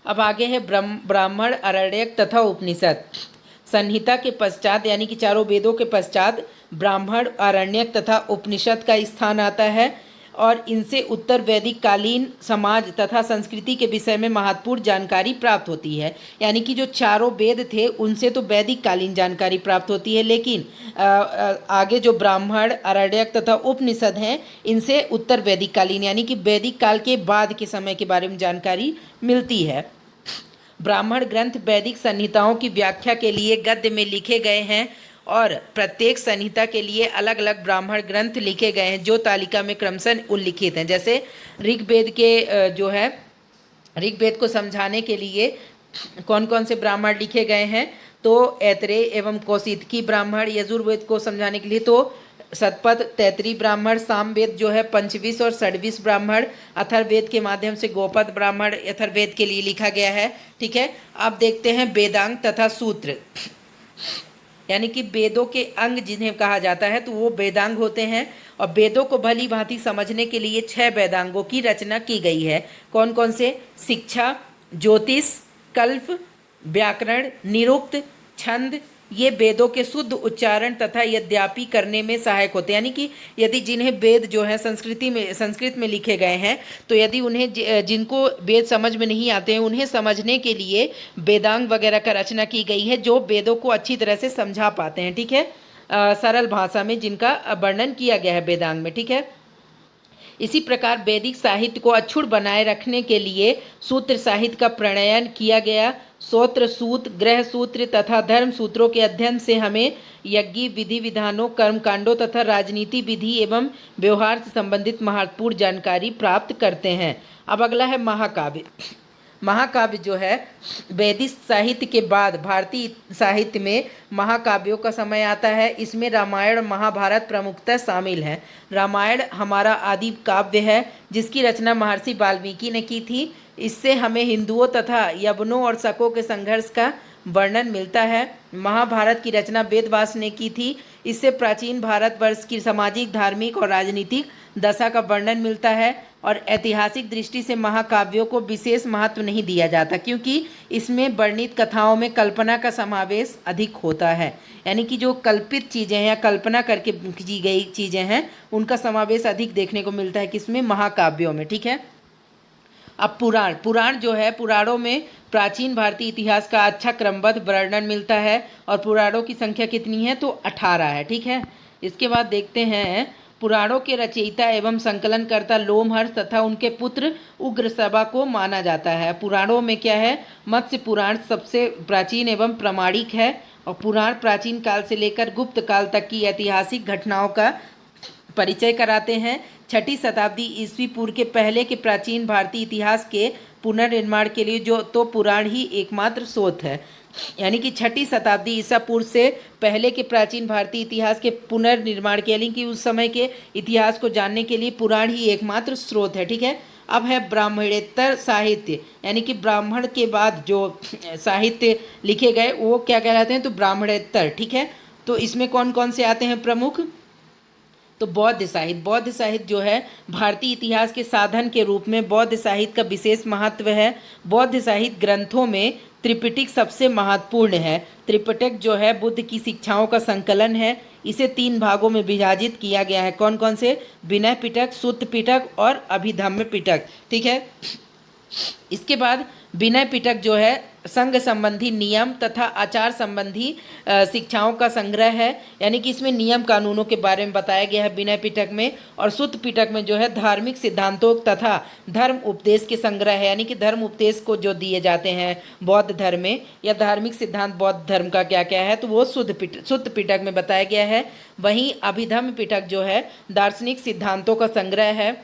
अब आगे है ब्राह्मण, आरण्यक तथा उपनिषद। संहिता के पश्चात यानी कि चारों वेदों के पश्चात ब्राह्मण, आरण्यक तथा उपनिषद का स्थान आता है और इनसे उत्तर वैदिक कालीन समाज तथा संस्कृति के विषय में महत्वपूर्ण जानकारी प्राप्त होती है। यानी कि जो चारों वेद थे उनसे तो वैदिक कालीन जानकारी प्राप्त होती है, लेकिन आगे जो ब्राह्मण, आरण्यक तथा उपनिषद हैं इनसे उत्तर वैदिक कालीन यानी कि वैदिक काल के बाद के समय के बारे में जानकारी मिलती है। ब्राह्मण ग्रंथ वैदिक संहिताओं की व्याख्या के लिए गद्य में लिखे गए हैं और प्रत्येक संहिता के लिए अलग अलग ब्राह्मण ग्रंथ लिखे गए हैं जो तालिका में क्रमशः उल्लिखित हैं। जैसे ऋग्वेद के जो है, ऋग्वेद को समझाने के लिए कौन कौन से ब्राह्मण लिखे गए हैं? तो ऐतरेय एवं कौशितकी ब्राह्मण। यजुर्वेद को समझाने के लिए तो शतपथ, तैतरी ब्राह्मण। सामवेद जो है पंचविश और षड्विश ब्राह्मण। अथर्ववेद के माध्यम से गोपथ ब्राह्मण अथर्ववेद के लिए लिखा गया है, ठीक है। अब देखते हैं वेदांग तथा सूत्र, यानी कि वेदों के अंग जिन्हें कहा जाता है तो वो वेदांग होते हैं। और वेदों को भली भांति समझने के लिए 6 वेदांगों की रचना की गई है। कौन कौन से? शिक्षा, ज्योतिष, कल्प, व्याकरण, निरुक्त, छंद। ये वेदों के शुद्ध उच्चारण तथा यद्यापि करने में सहायक होते हैं। यानी कि यदि जिन्हें वेद जो है संस्कृत में लिखे गए हैं तो यदि उन्हें जिनको वेद समझ में नहीं आते हैं उन्हें समझने के लिए वेदांग वगैरह का रचना की गई है जो वेदों को अच्छी तरह से समझा पाते हैं, ठीक है। सरल भाषा में जिनका वर्णन किया गया है वेदांग में, ठीक है। इसी प्रकार वैदिक साहित्य को अक्षुण्ण बनाए रखने के लिए सूत्र साहित्य का प्रणयन किया गया। स्तोत्र सूत्र, ग्रह सूत्र तथा धर्म सूत्रों के अध्ययन से हमें यज्ञ विधि विधानों, कर्मकांडों तथा राजनीति विधि एवं व्यवहार से संबंधित महत्वपूर्ण जानकारी प्राप्त करते हैं। अब अगला है महाकाव्य। महाकाव्य जो है वैदिक साहित्य के बाद भारतीय साहित्य में महाकाव्यों का समय आता है। इसमें रामायण और महाभारत प्रमुखतः शामिल हैं। रामायण हमारा आदि काव्य है जिसकी रचना महर्षि वाल्मीकि ने की थी। इससे हमें हिंदुओं तथा यवनों और शकों के संघर्ष का वर्णन मिलता है। महाभारत की रचना वेदव्यास ने की थी। इससे प्राचीन भारतवर्ष की सामाजिक, धार्मिक और राजनीतिक दशा का वर्णन मिलता है। और ऐतिहासिक दृष्टि से महाकाव्यों को विशेष महत्व नहीं दिया जाता क्योंकि इसमें वर्णित कथाओं में कल्पना का समावेश अधिक होता है। यानी कि जो कल्पित चीज़ें हैं या कल्पना करके की गई चीज़ें हैं उनका समावेश अधिक देखने को मिलता है किसमें? महाकाव्यों में, ठीक है। अब पुराण जो है, पुराणों में प्राचीन भारतीय इतिहास का अच्छा क्रमबद्ध वर्णन मिलता है और पुराणों की संख्या कितनी है? तो 18 है, ठीक है। इसके बाद देखते हैं पुराणों के रचयिता एवं संकलनकर्ता लोमहर्ष तथा उनके पुत्र उग्रसभा को माना जाता है। पुराणों में क्या है? मत्स्य पुराण सबसे प्राचीन एवं प्रामाणिक है और पुराण प्राचीन काल से लेकर गुप्त काल तक की ऐतिहासिक घटनाओं का परिचय कराते हैं। 6ठी शताब्दी ईस्वी पूर्व के पहले के प्राचीन भारतीय इतिहास के पुनर्निर्माण के लिए जो तो पुराण ही एकमात्र स्रोत है। यानी कि 6ठी शताब्दी ईसा पूर्व से पहले के प्राचीन भारतीय इतिहास के पुनर्निर्माण के लिए कि उस समय के इतिहास को जानने के लिए पुराण ही एकमात्र स्रोत है, ठीक है। अब है ब्राह्मणेतर साहित्य, यानी कि ब्राह्मण के बाद जो साहित्य लिखे गए वो क्या कहलाते हैं? तो ब्राह्मणेतर, ठीक है। तो इसमें कौन कौन से आते हैं प्रमुख? तो बौद्ध साहित्य जो है भारतीय इतिहास के साधन के रूप में बौद्ध साहित्य का विशेष महत्व है। बौद्ध साहित्य ग्रंथों में त्रिपिटक सबसे महत्वपूर्ण है। त्रिपिटक जो है बुद्ध की शिक्षाओं का संकलन है। इसे 3 भागों में विभाजित किया गया है। कौन कौन से? विनय पिटक, सुत्त पिटक और अभिधम्म पिटक। ठीक है। इसके बाद विनय पिटक जो है संघ संबंधी नियम तथा आचार संबंधी शिक्षाओं का संग्रह है, यानी कि इसमें नियम कानूनों के बारे में बताया गया है विनय पिटक में। और सुत्त पिटक में जो है धार्मिक सिद्धांतों तथा धर्म उपदेश के संग्रह है, यानी कि धर्म उपदेश को जो दिए जाते हैं बौद्ध धर्म में, या धार्मिक सिद्धांत बौद्ध धर्म का क्या क्या है, तो वो सुत्त पिटक में बताया गया है। वहीं अभिधम्म पिटक जो है दार्शनिक सिद्धांतों का संग्रह है।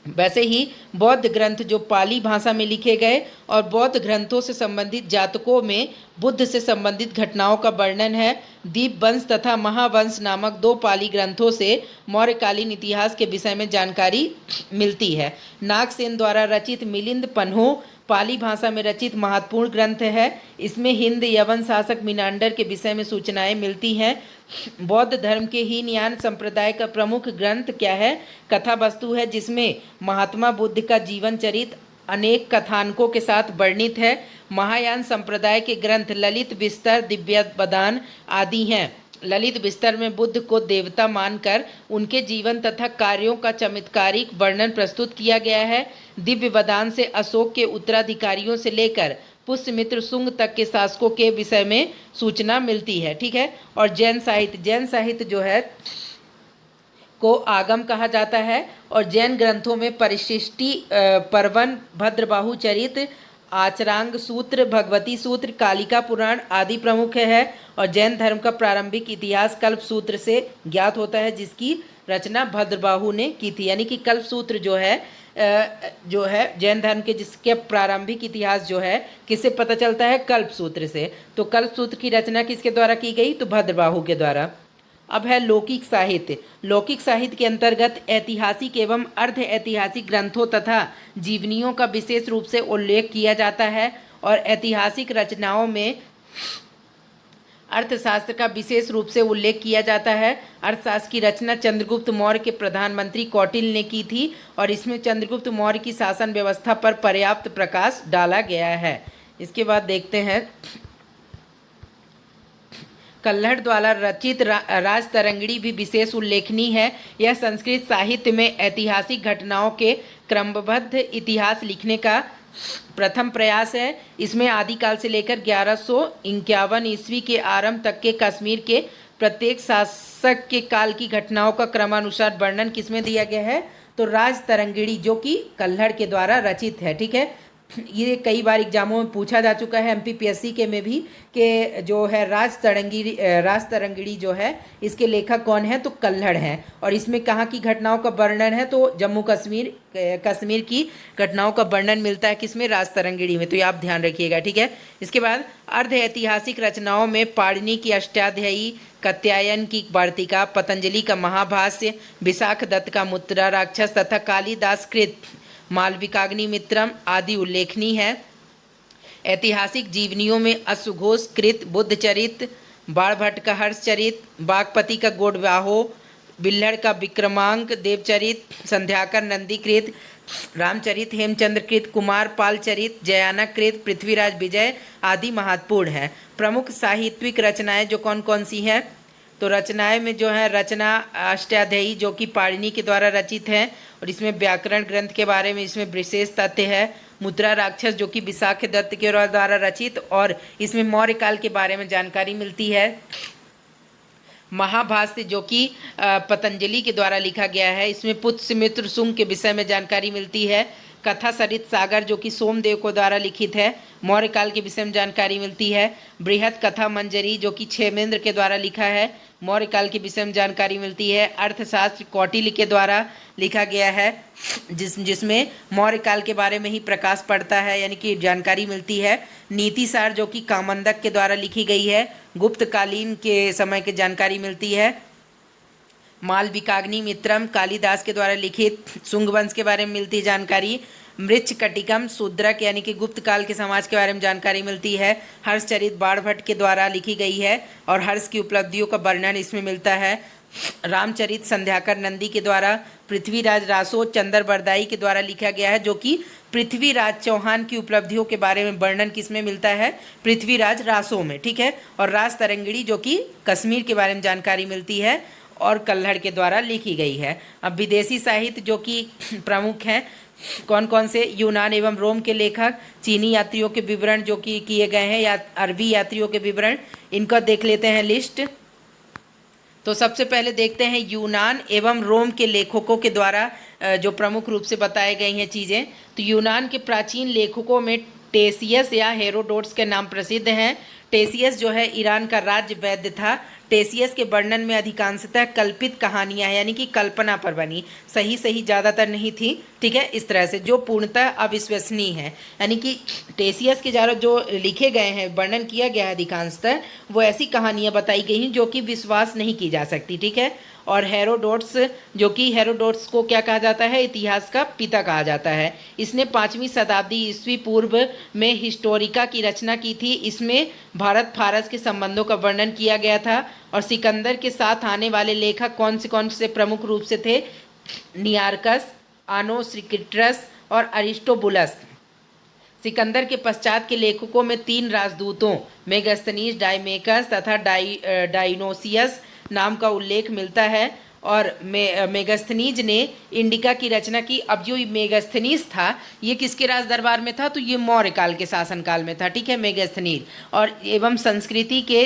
वैसे ही बौद्ध ग्रंथ जो पाली भाषा में लिखे गए और बौद्ध ग्रंथों से संबंधित जातकों में बुद्ध से संबंधित घटनाओं का वर्णन है। दीपवंश तथा महावंश नामक 2 पाली ग्रंथों से मौर्यकालीन इतिहास के विषय में जानकारी मिलती है। नागसेन द्वारा रचित मिलिंद पन्हो पाली भाषा में रचित महत्वपूर्ण ग्रंथ है। इसमें हिंद यवन शासक मिनांडर के विषय में सूचनाएं मिलती हैं। बौद्ध धर्म के हीनयान संप्रदाय का प्रमुख ग्रंथ क्या है? कथा वस्तु है, जिसमें महात्मा बुद्ध का जीवन चरित्र अनेक कथानकों के साथ वर्णित है। महायान संप्रदाय के ग्रंथ ललित विस्तर, दिव्यवदान आदि हैं। ललित विस्तर में बुद्ध को देवता मानकर उनके जीवन तथा कार्यों का चमत्कारिक वर्णन प्रस्तुत किया गया है। दिव्य वदान से अशोक के उत्तराधिकारियों से लेकर पुष्यमित्र शुंग तक के शासकों के विषय में सूचना मिलती है। ठीक है। और जैन साहित्य जो है को आगम कहा जाता है। और जैन ग्रंथों में परिशिष्टि, पर्वन, भद्रबाहु चरित, आचरांग सूत्र, भगवती सूत्र, कालिका पुराण आदि प्रमुख है। और जैन धर्म का प्रारंभिक इतिहास कल्प सूत्र से ज्ञात होता है, जिसकी रचना भद्रबाहु ने की थी। यानी कि कल्प सूत्र जो है जैन धर्म के, जिसके प्रारंभिक इतिहास जो है किससे पता चलता है? कल्प सूत्र से। तो कल्प सूत्र की रचना किसके द्वारा की गई? तो भद्रबाहु के द्वारा। अब है लौकिक साहित्य। लौकिक साहित्य के अंतर्गत ऐतिहासिक एवं अर्ध ऐतिहासिक ग्रंथों तथा जीवनियों का विशेष रूप से उल्लेख किया जाता है। और ऐतिहासिक रचनाओं में अर्थशास्त्र का विशेष रूप से उल्लेख किया जाता है। अर्थशास्त्र की रचना चंद्रगुप्त मौर्य के प्रधानमंत्री कौटिल्य ने की थी और इसमें चंद्रगुप्त मौर्य की शासन व्यवस्था पर पर्याप्त प्रकाश डाला गया है। इसके बाद देखते हैं कल्हड़ द्वारा रचित राजतरंगिणी भी विशेष उल्लेखनीय है। यह संस्कृत साहित्य में ऐतिहासिक घटनाओं के क्रमबद्ध इतिहास लिखने का प्रथम प्रयास है। इसमें आदिकाल से लेकर 1151 ईस्वी के आरंभ तक के कश्मीर के प्रत्येक शासक के काल की घटनाओं का क्रमानुसार वर्णन किसमें दिया गया है? तो राजतरंगिणी, जो कि कल्हड़ के द्वारा रचित है। ठीक है। ये कई बार एग्जामों में पूछा जा चुका है, एमपीपीएससी के में भी, कि जो है राजतरंगिणी जो है इसके लेखक कौन है? तो कल्हड़ हैं। और इसमें कहाँ की घटनाओं का वर्णन है? तो जम्मू कश्मीर की घटनाओं का वर्णन मिलता है किसमें? राजतरंगिणी में। तो ये आप ध्यान रखिएगा। ठीक है। इसके बाद अर्ध ऐतिहासिक रचनाओं में पाणिनि की अष्टाध्यायी, कात्यायन की वार्तिका, पतंजलि का महाभाष्य, विशाख दत्त का मुद्रा राक्षस तथा कालिदास कृत मालविकाग्निमित्रम आदि उल्लेखनीय है। ऐतिहासिक जीवनियों में अश्वघोष कृत बुद्धचरित, बाणभट्ट का हर्षचरित, बागपति का गोडवाहो, बिल्हड़ का विक्रमांक देवचरित, संध्याकर नंदीकृत रामचरित, हेमचंद्रकृत कुमारपाल चरित, जयानकृत पृथ्वीराज विजय आदि महत्वपूर्ण है। प्रमुख साहित्यिक रचनाएं जो कौन कौन सी हैं? तो रचनाएं में जो है रचना अष्टाध्यायी जो कि पाणिनि के द्वारा रचित है और इसमें व्याकरण ग्रंथ के बारे में इसमें विशेष तथ्य है। मुद्रा राक्षस जो कि विशाख दत्त के द्वारा रचित और इसमें मौर्य काल के बारे में जानकारी मिलती है। महाभाष्य जो कि पतंजलि के द्वारा लिखा गया है, इसमें पुष्यमित्र शुंग के विषय में जानकारी मिलती है। कथा सरित सागर जो कि सोमदेव को द्वारा लिखित है, मौर्य काल के विषय में जानकारी मिलती है। बृहद कथा मंजरी जो कि क्षेमेंद्र के द्वारा लिखा है, मौर्य काल के विषय में जानकारी मिलती है। अर्थशास्त्र कौटिल्य के द्वारा लिखा गया है, जिसमें मौर्य काल के बारे में ही प्रकाश पड़ता है, यानी कि जानकारी मिलती है। नीतिसार जो कि कामंदक के द्वारा लिखी गई है, गुप्तकालीन के समय की जानकारी मिलती है। मालविकाग्निमित्रम कालिदास के द्वारा लिखित शुंग वंश के बारे में मिलती है जानकारी। मृच्छकटिकम शूद्रक यानी कि गुप्त काल के समाज के बारे में जानकारी मिलती है। हर्षचरित बाणभट्ट के द्वारा लिखी गई है और हर्ष की उपलब्धियों का वर्णन इसमें मिलता है। रामचरित संध्याकर नंदी के द्वारा, पृथ्वीराज रासो चंदर बरदाई के द्वारा लिखा गया है, जो कि पृथ्वीराज चौहान की उपलब्धियों के बारे में वर्णन किसमें मिलता है, पृथ्वीराज रासो में, ठीक है। और रास तरंगिणी जो कि कश्मीर के बारे में जानकारी मिलती है और कल्हड़ के द्वारा लिखी गई है। अब विदेशी साहित्य जो कि प्रमुख हैं कौन कौन से, यूनान एवं रोम के लेखक, चीनी यात्रियों के विवरण जो कि किए गए हैं या अरबी यात्रियों के विवरण, इनका देख लेते हैं लिस्ट। तो सबसे पहले देखते हैं यूनान एवं रोम के लेखकों के द्वारा जो प्रमुख रूप से बताई गई हैं चीज़ें। तो यूनान के प्राचीन लेखकों में टेसियस या हेरोडोट्स के नाम प्रसिद्ध हैं। टेसियस जो है ईरान का राज्य वैद्य था। टेसियस के वर्णन में अधिकांशतः कल्पित कहानियाँ यानी कि कल्पना पर बनी, सही ज़्यादातर नहीं थी, ठीक है, इस तरह से जो पूर्णतः अविश्वसनीय है। यानी कि टेसियस के द्वारा जो लिखे गए हैं, वर्णन किया गया है अधिकांशतः, वो ऐसी कहानियाँ बताई गई हैं जो कि विश्वास नहीं की जा सकती, ठीक है। और हेरोडोट्स जो कि हेरोडोट्स को क्या कहा जाता है, इतिहास का पिता कहा जाता है। इसने 5वीं शताब्दी ईस्वी पूर्व में हिस्टोरिका की रचना की थी। इसमें भारत फारस के संबंधों का वर्णन किया गया था। और सिकंदर के साथ आने वाले लेखक कौन से प्रमुख रूप से थे, नियार्कस, आनोसिक्रिटस और अरिस्टोबुलस। सिकंदर के पश्चात के लेखकों में 3 राजदूतों मेगास्थनीज, डाइमेकस तथा डाइनोसियस नाम का उल्लेख मिलता है। और मेगास्थनीज ने इंडिका की रचना की। अब जो मेगास्थनीज था ये किसके राज दरबार में था, तो ये मौर्य काल के शासनकाल में था, ठीक है, मेगास्थनीज। और एवं संस्कृति के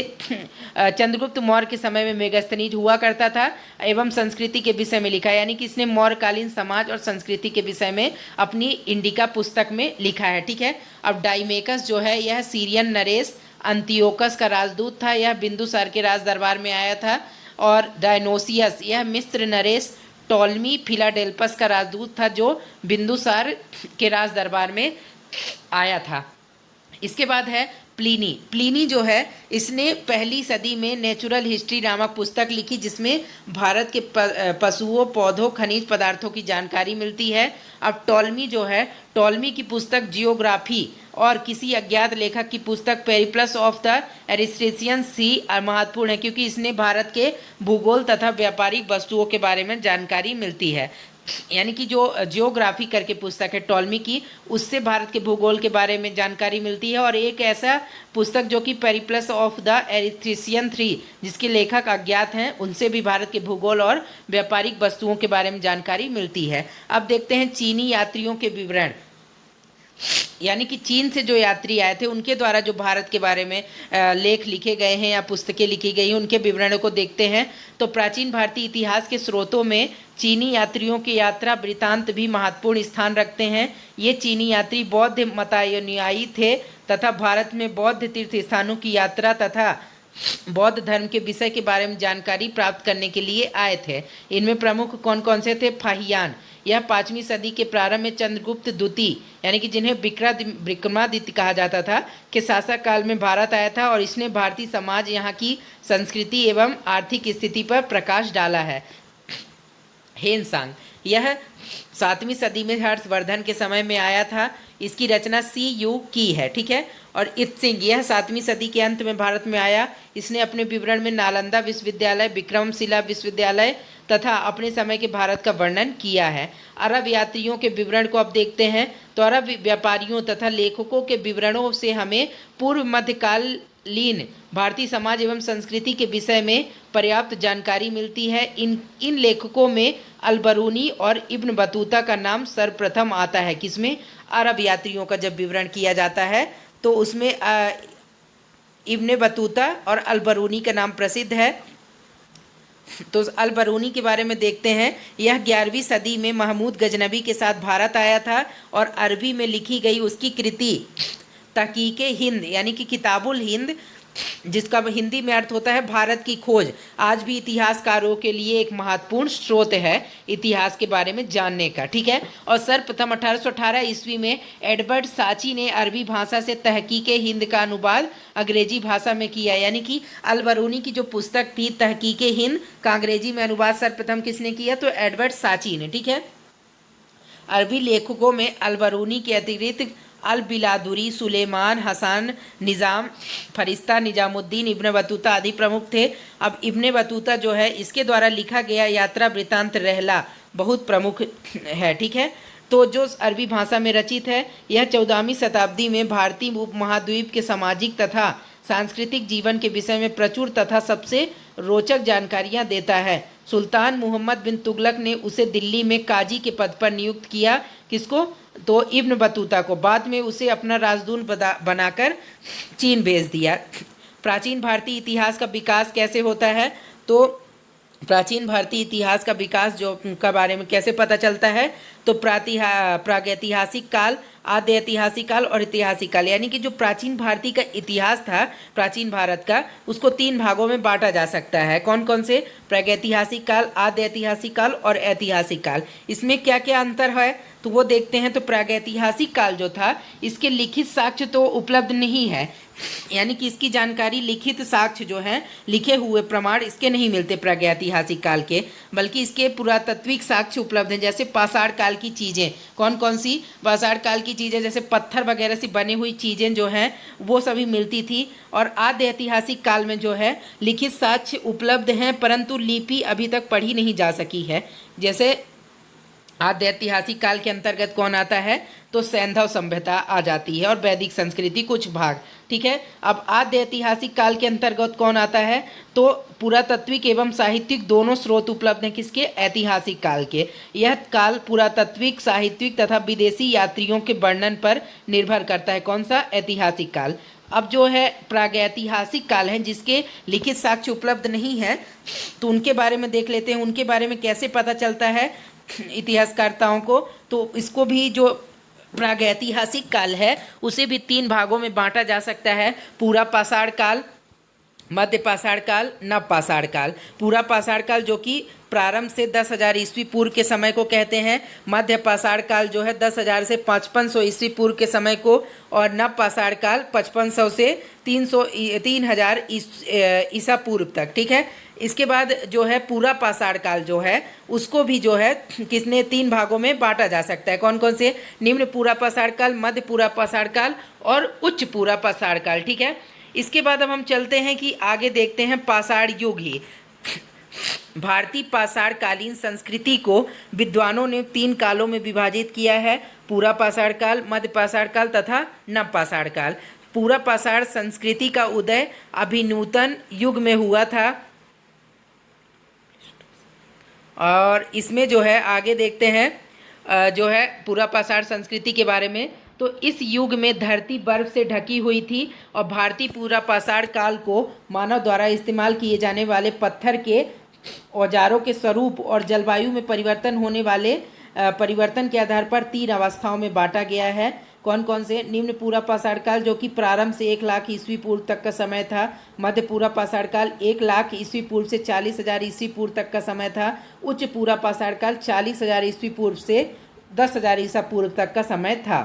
चंद्रगुप्त मौर्य के समय में मेगास्थनीज हुआ करता था एवं संस्कृति के विषय में लिखा, यानी कि इसने मौर्यकालीन समाज और संस्कृति के विषय में अपनी इंडिका पुस्तक में लिखा है, ठीक है। अब डाइमेकस जो है यह सीरियन नरेश अंतियोकस का राजदूत था, यह बिंदुसार के राज दरबार में आया था। और डायनोसियस यह मिस्र नरेश टॉलमी फिलाडेल्फस का राजदूत था, जो बिंदुसार के राज दरबार में आया था। इसके बाद है प्लिनी जो है इसने 1ली सदी में नेचुरल हिस्ट्री नामक पुस्तक लिखी, जिसमें भारत के पशुओं, पौधों, खनिज पदार्थों की जानकारी मिलती है। अब टॉलमी जो है, टॉलमी की पुस्तक जियोग्राफी और किसी अज्ञात लेखक की पुस्तक पेरिप्लस ऑफ द एरिस्ट्रेशियन सी महत्वपूर्ण है, क्योंकि इसने भारत के भूगोल तथा व्यापारिक वस्तुओं के बारे में जानकारी मिलती है। यानी कि जो जियोग्राफी करके पुस्तक है टॉलमी की, उससे भारत के भूगोल के बारे में जानकारी मिलती है। और एक ऐसा पुस्तक जो कि पेरिप्लस ऑफ द एरिस्ट्रेशियन 3 जिसके लेखक अज्ञात हैं, उनसे भी भारत के भूगोल और व्यापारिक वस्तुओं के बारे में जानकारी मिलती है। अब देखते हैं चीनी यात्रियों के विवरण, यानी कि चीन से जो यात्री आए थे उनके द्वारा जो भारत के बारे में लेख लिखे गए हैं या पुस्तकें लिखी गई हैं, उनके विवरणों को देखते हैं। तो प्राचीन भारतीय इतिहास के स्रोतों में चीनी यात्रियों की यात्रा वृत्तांत भी महत्वपूर्ण स्थान रखते हैं। ये चीनी यात्री बौद्ध मतानुयायी थे तथा भारत में बौद्ध तीर्थ स्थानों की यात्रा तथा बौद्ध धर्म के विषय के बारे में जानकारी प्राप्त करने के लिए आए थे। इनमें प्रमुख कौन कौन से थे, फाहियान, यह 5वीं सदी के प्रारंभ में चंद्रगुप्त द्वितीय यानी कि जिन्हें विक्रमादित्य कहा जाता था के शासक काल में भारत आया था और इसने भारतीय समाज, यहाँ की संस्कृति एवं आर्थिक स्थिति पर प्रकाश डाला है। हेनसांग यह 7वीं सदी में हर्षवर्धन के समय में आया था, इसकी रचना CU की है, ठीक है। और इत्सिंग यह 7वीं सदी के अंत में भारत में आया, इसने अपने विवरण में नालंदा विश्वविद्यालय, विक्रमशिला विश्वविद्यालय तथा अपने समय के भारत का वर्णन किया है। अरब यात्रियों के विवरण को अब देखते हैं। तो अरब व्यापारियों तथा लेखकों के विवरणों से हमें पूर्व मध्यकालीन भारतीय समाज एवं संस्कृति के विषय में पर्याप्त जानकारी मिलती है। इन लेखकों में अलबरूनी और इब्न बतूता का नाम सर्वप्रथम आता है। किसमें, अरब यात्रियों का जब विवरण किया जाता है तो उसमें इब्न बतूता और अलबरूनी का नाम प्रसिद्ध है। तो अलबरूनी के बारे में देखते हैं। यह 11वीं सदी में महमूद गजनबी के साथ भारत आया था और अरबी में लिखी गई उसकी कृति तहकीक हिंद यानी कि किताबुल हिंद, जिसका हिंदी में अर्थ होता है भारत की खोज, आज भी इतिहासकारों के लिए एक महत्वपूर्ण स्रोत है इतिहास के बारे में जानने का, ठीक है। और सर्वप्रथम 1818 ईस्वी में एडवर्ड साची ने अरबी भाषा से तहकीक हिंद का अनुवाद अंग्रेजी भाषा में किया। यानी कि अलबरूनी की जो पुस्तक थी तहकीक हिंद का अंग्रेजी में अनुवाद सर्वप्रथम किसने किया, तो एडवर्ड साची ने, ठीक है। अरबी लेखकों में अलबरूनी के अतिरिक्त अल बिलादुरी, सुलेमान, हसन, निज़ाम, फरिश्ता, निजामुद्दीन, इब्न बतूता आदि प्रमुख थे। अब इब्न बतूता जो है इसके द्वारा लिखा गया यात्रा वृत्तांत रहला बहुत प्रमुख है, ठीक है। तो जो अरबी भाषा में रचित है, यह 14वीं शताब्दी में भारतीय उपमहाद्वीप के सामाजिक तथा सांस्कृतिक जीवन के विषय में प्रचुर तथा सबसे रोचक जानकारियां देता है। सुल्तान मोहम्मद बिन तुगलक ने उसे दिल्ली में काजी के पद पर नियुक्त किया। किसको? तो इब्न बतूता को। बाद में उसे अपना राजदूत बनाकर चीन भेज दिया। प्राचीन भारतीय इतिहास का विकास कैसे होता है? तो प्राचीन भारतीय इतिहास का विकास जो का बारे में कैसे पता चलता है? तो प्रागैतिहासिक काल, आद्य ऐतिहासिक काल और ऐतिहासिक काल, यानी कि जो प्राचीन भारतीय का इतिहास था, प्राचीन भारत का, उसको 3 भागों में बांटा जा सकता है। कौन कौन से? प्रागैतिहासिक काल, आद्य ऐतिहासिक काल और ऐतिहासिक काल। इसमें क्या क्या अंतर है तो वो देखते हैं। तो प्रागैतिहासिक काल जो था, इसके लिखित साक्ष्य तो उपलब्ध नहीं है, यानी कि इसकी जानकारी लिखित साक्ष्य जो है, लिखे हुए प्रमाण इसके नहीं मिलते प्रागैतिहासिक काल के, बल्कि इसके पुरातात्विक साक्ष्य उपलब्ध हैं। जैसे पाषाण काल की चीज़ें, कौन कौन सी? पाषाण काल की चीज़ें जैसे पत्थर वगैरह से बनी हुई चीज़ें जो हैं वो सभी मिलती थी। और आद्य ऐतिहासिक काल में जो है लिखित साक्ष्य उपलब्ध हैं, परंतु लिपि अभी तक पढ़ी नहीं जा सकी है। जैसे आद्य ऐतिहासिक काल के अंतर्गत कौन आता है? तो सैंधव सभ्यता आ जाती है और वैदिक संस्कृति कुछ भाग, ठीक है। अब आद्य ऐतिहासिक काल के अंतर्गत कौन आता है? तो पुरातात्विक एवं साहित्यिक दोनों स्रोत उपलब्ध हैं। किसके? ऐतिहासिक काल के। यह काल पुरातात्विक, साहित्यिक तथा विदेशी यात्रियों के वर्णन पर निर्भर करता है। कौन सा? ऐतिहासिक काल। अब जो है प्रागैतिहासिक काल है, जिसके लिखित साक्ष्य उपलब्ध नहीं है, तो उनके बारे में देख लेते हैं। उनके बारे में कैसे पता चलता है इतिहासकारताओं को? तो इसको भी जो प्रागैतिहासिक काल है उसे भी 3 भागों में बांटा जा सकता है। पूरा पाषाण काल, मध्य पाषाण काल, नव पाषाण काल। पूरा पाषाण काल जो कि प्रारंभ से 10,000 ईस्वी पूर्व के समय को कहते हैं। मध्य पाषाण काल जो है 10,000 से 5500 ईस्वी पूर्व के समय को, और नव पाषाण काल 5500 से 3000 ईसा पूर्व तक, ठीक है। इसके बाद जो है पूरा पाषाण काल जो है उसको भी जो है किसने 3 भागों में बांटा जा सकता है। कौन कौन से? निम्न पूरा पाषाण काल, मध्य पूरा पाषाण काल और उच्च पूरा पाषाण काल, ठीक है। इसके बाद अब हम चलते हैं कि आगे देखते हैं पाषाण युग ही। भारतीय पाषाण कालीन संस्कृति को विद्वानों ने 3 कालों में विभाजित किया है। पूरा पाषाण काल, मध्य पाषाण काल तथा नव पाषाण काल। पूरा पाषाण संस्कृति का उदय अभिनूतन युग में हुआ था, और इसमें जो है आगे देखते हैं जो है पूरा पाषाण संस्कृति के बारे में। तो इस युग में धरती बर्फ से ढकी हुई थी, और भारतीय पूरा पाषाण काल को मानव द्वारा इस्तेमाल किए जाने वाले पत्थर के औजारों के स्वरूप और जलवायु में परिवर्तन होने वाले परिवर्तन के आधार पर 3 अवस्थाओं में बांटा गया है। कौन कौन से? निम्न पूरा पाषाण काल जो कि प्रारंभ से 1 लाख ईस्वी पूर्व तक का समय था। मध्य पूरा पाषाण काल 1 लाख ईस्वी पूर्व से 40,000 ईस्वी पूर्व तक का समय था। उच्च पूरा पाषाण काल 40,000 ईस्वी पूर्व से 10,000 ईसा पूर्व तक का समय था।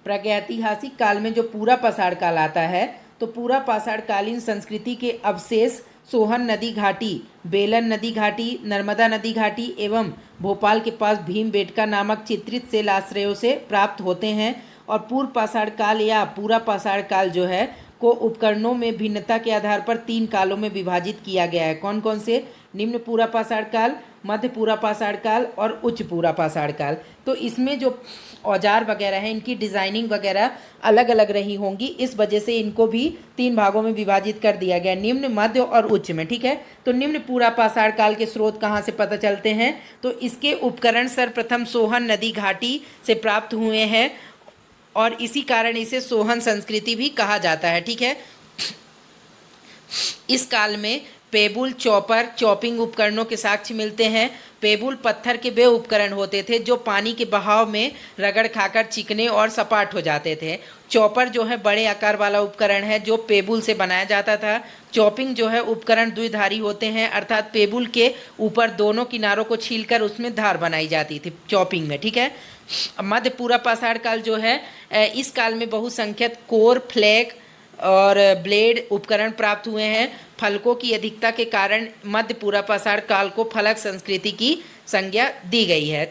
प्रागैतिहासिक काल में जो पूरा पाषाण काल आता है, तो पूरा पाषाण कालीन संस्कृति के अवशेष सोहन नदी घाटी, बेलन नदी घाटी, नर्मदा नदी घाटी एवं भोपाल के पास भीमबेटका नामक चित्रित शैलाश्रयों से प्राप्त होते हैं। और पूर्व पाषाण काल या पूरा पाषाण काल जो है को उपकरणों में भिन्नता के आधार पर 3 कालों में विभाजित किया गया है। कौन कौन से? निम्न पूरा पाषाण काल, मध्य पूरा पाषाण काल और उच्च पूरा पाषाण काल। तो इसमें जो औजार वगैरह हैं इनकी डिज़ाइनिंग वगैरह अलग अलग रही होंगी, इस वजह से इनको भी 3 भागों में विभाजित कर दिया गया, निम्न, मध्य और उच्च में, ठीक है। तो निम्न पूरा पाषाण काल के स्रोत कहाँ से पता चलते हैं? तो इसके उपकरण सर्वप्रथम सोहन नदी घाटी से प्राप्त हुए हैं, और इसी कारण इसे सोहन संस्कृति भी कहा जाता है, ठीक है। इस काल में पेबुल, चॉपर, चॉपिंग उपकरणों के साक्ष्य मिलते हैं। पेबुल पत्थर के वे उपकरण होते थे जो पानी के बहाव में रगड़ खाकर चिकने और सपाट हो जाते थे। चॉपर जो है बड़े आकार वाला उपकरण है जो पेबुल से बनाया जाता था। चॉपिंग जो है उपकरण द्विधारी होते हैं, अर्थात पेबुल के ऊपर दोनों किनारों को छीलकर उसमें धार बनाई जाती थी चॉपिंग में, ठीक है। मध्य पूरा पाषाण काल जो है इस काल में बहुसंख्यक कोर, फ्लैग और ब्लेड उपकरण प्राप्त हुए हैं। फलकों की अधिकता के कारण मध्य पूरा पाषाण काल को फलक संस्कृति की संज्ञा दी गई है।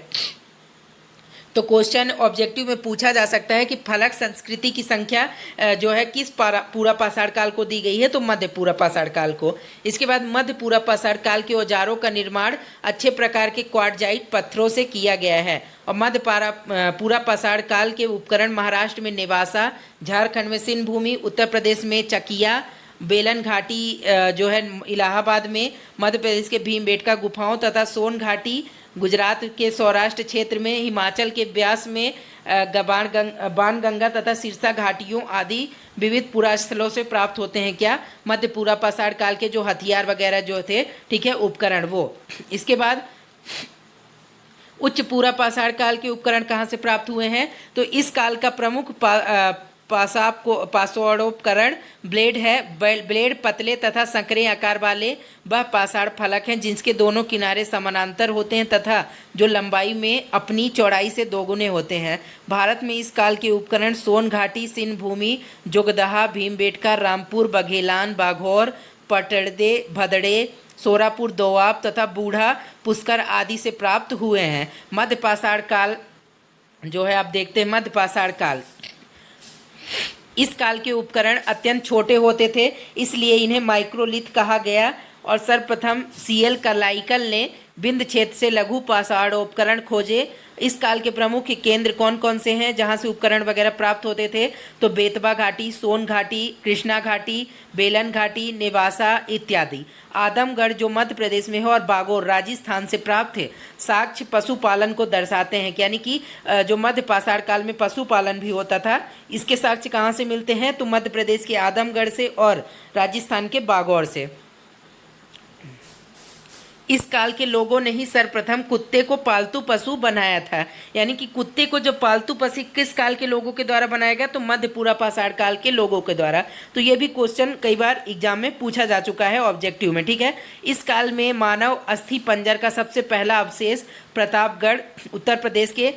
तो क्वेश्चन ऑब्जेक्टिव में पूछा जा सकता है कि फलक संस्कृति की संख्या जो है किस पूरा पाषाण काल को दी गई है, तो मध्य पूरा पाषाण काल को। इसके बाद मध्य पूरा पाषाण काल के औजारों का निर्माण अच्छे प्रकार के क्वार्टजाइट पत्थरों से किया गया है। और मध्य पूरा पाषाण काल के उपकरण महाराष्ट्र में नेवासा, झारखंड में सिंध भूमि, उत्तर प्रदेश में चकिया, बेलन घाटी जो है इलाहाबाद में, मध्य प्रदेश के भीमबेटका गुफाओं तथा सोन घाटी, गुजरात के सौराष्ट्र क्षेत्र में, हिमाचल के व्यास में बाणगंगा तथा सिरसा घाटियों आदि विविध पुरास्थलों से प्राप्त होते हैं क्या, मध्य पूरा पाषाण काल के जो हथियार वगैरह जो थे, ठीक है, उपकरण वो। इसके बाद उच्च पूरा पाषाण काल के उपकरण कहाँ से प्राप्त हुए हैं, तो इस काल का प्रमुख पाषाणोपकरण ब्लेड है। ब्लेड पतले तथा संकरे आकार वाले वह पाषाण फलक हैं जिसके दोनों किनारे समानांतर होते हैं तथा जो लंबाई में अपनी चौड़ाई से दोगुने होते हैं। भारत में इस काल के उपकरण सोन घाटी, सिंध भूमि, जोगदहा, भीमबेटका, रामपुर, बघेलान, बाघौर, पटड़दे, भदड़े, सोरापुर, दोआब तथा बूढ़ा पुष्कर आदि से प्राप्त हुए हैं। मध्य पाषाण काल जो है आप देखते हैं, मध्य पाषाण काल, इस काल के उपकरण अत्यंत छोटे होते थे, इसलिए इन्हें माइक्रोलिथ कहा गया। और सर्वप्रथम सीएल कार्लाइकल ने बिंद क्षेत्र से लघु पाषाण उपकरण खोजे। इस काल के प्रमुख केंद्र कौन कौन से हैं जहां से उपकरण वगैरह प्राप्त होते थे, तो बेतवा घाटी, सोन घाटी, कृष्णा घाटी, बेलन घाटी, नेवासा इत्यादि। आदमगढ़ जो मध्य प्रदेश में है और बागोर राजस्थान से प्राप्त थे। साक्ष्य पशुपालन को दर्शाते हैं, यानी कि जो मध्य पाषाण काल में पशुपालन भी होता था, इसके साक्ष्य कहाँ से मिलते हैं, तो मध्य प्रदेश के आदमगढ़ से और राजस्थान के बागौर से। इस काल के लोगों ने ही सर्वप्रथम कुत्ते को पालतू पशु बनाया था, यानी कि कुत्ते को जो पालतू पशु किस काल के लोगों के द्वारा बनाया गया, तो मध्य पूरा पाषाण काल के लोगों के द्वारा। तो ये भी क्वेश्चन कई बार एग्जाम में पूछा जा चुका है ऑब्जेक्टिव में, ठीक है। इस काल में मानव अस्थि पंजर का सबसे पहला अवशेष प्रतापगढ़, उत्तर प्रदेश के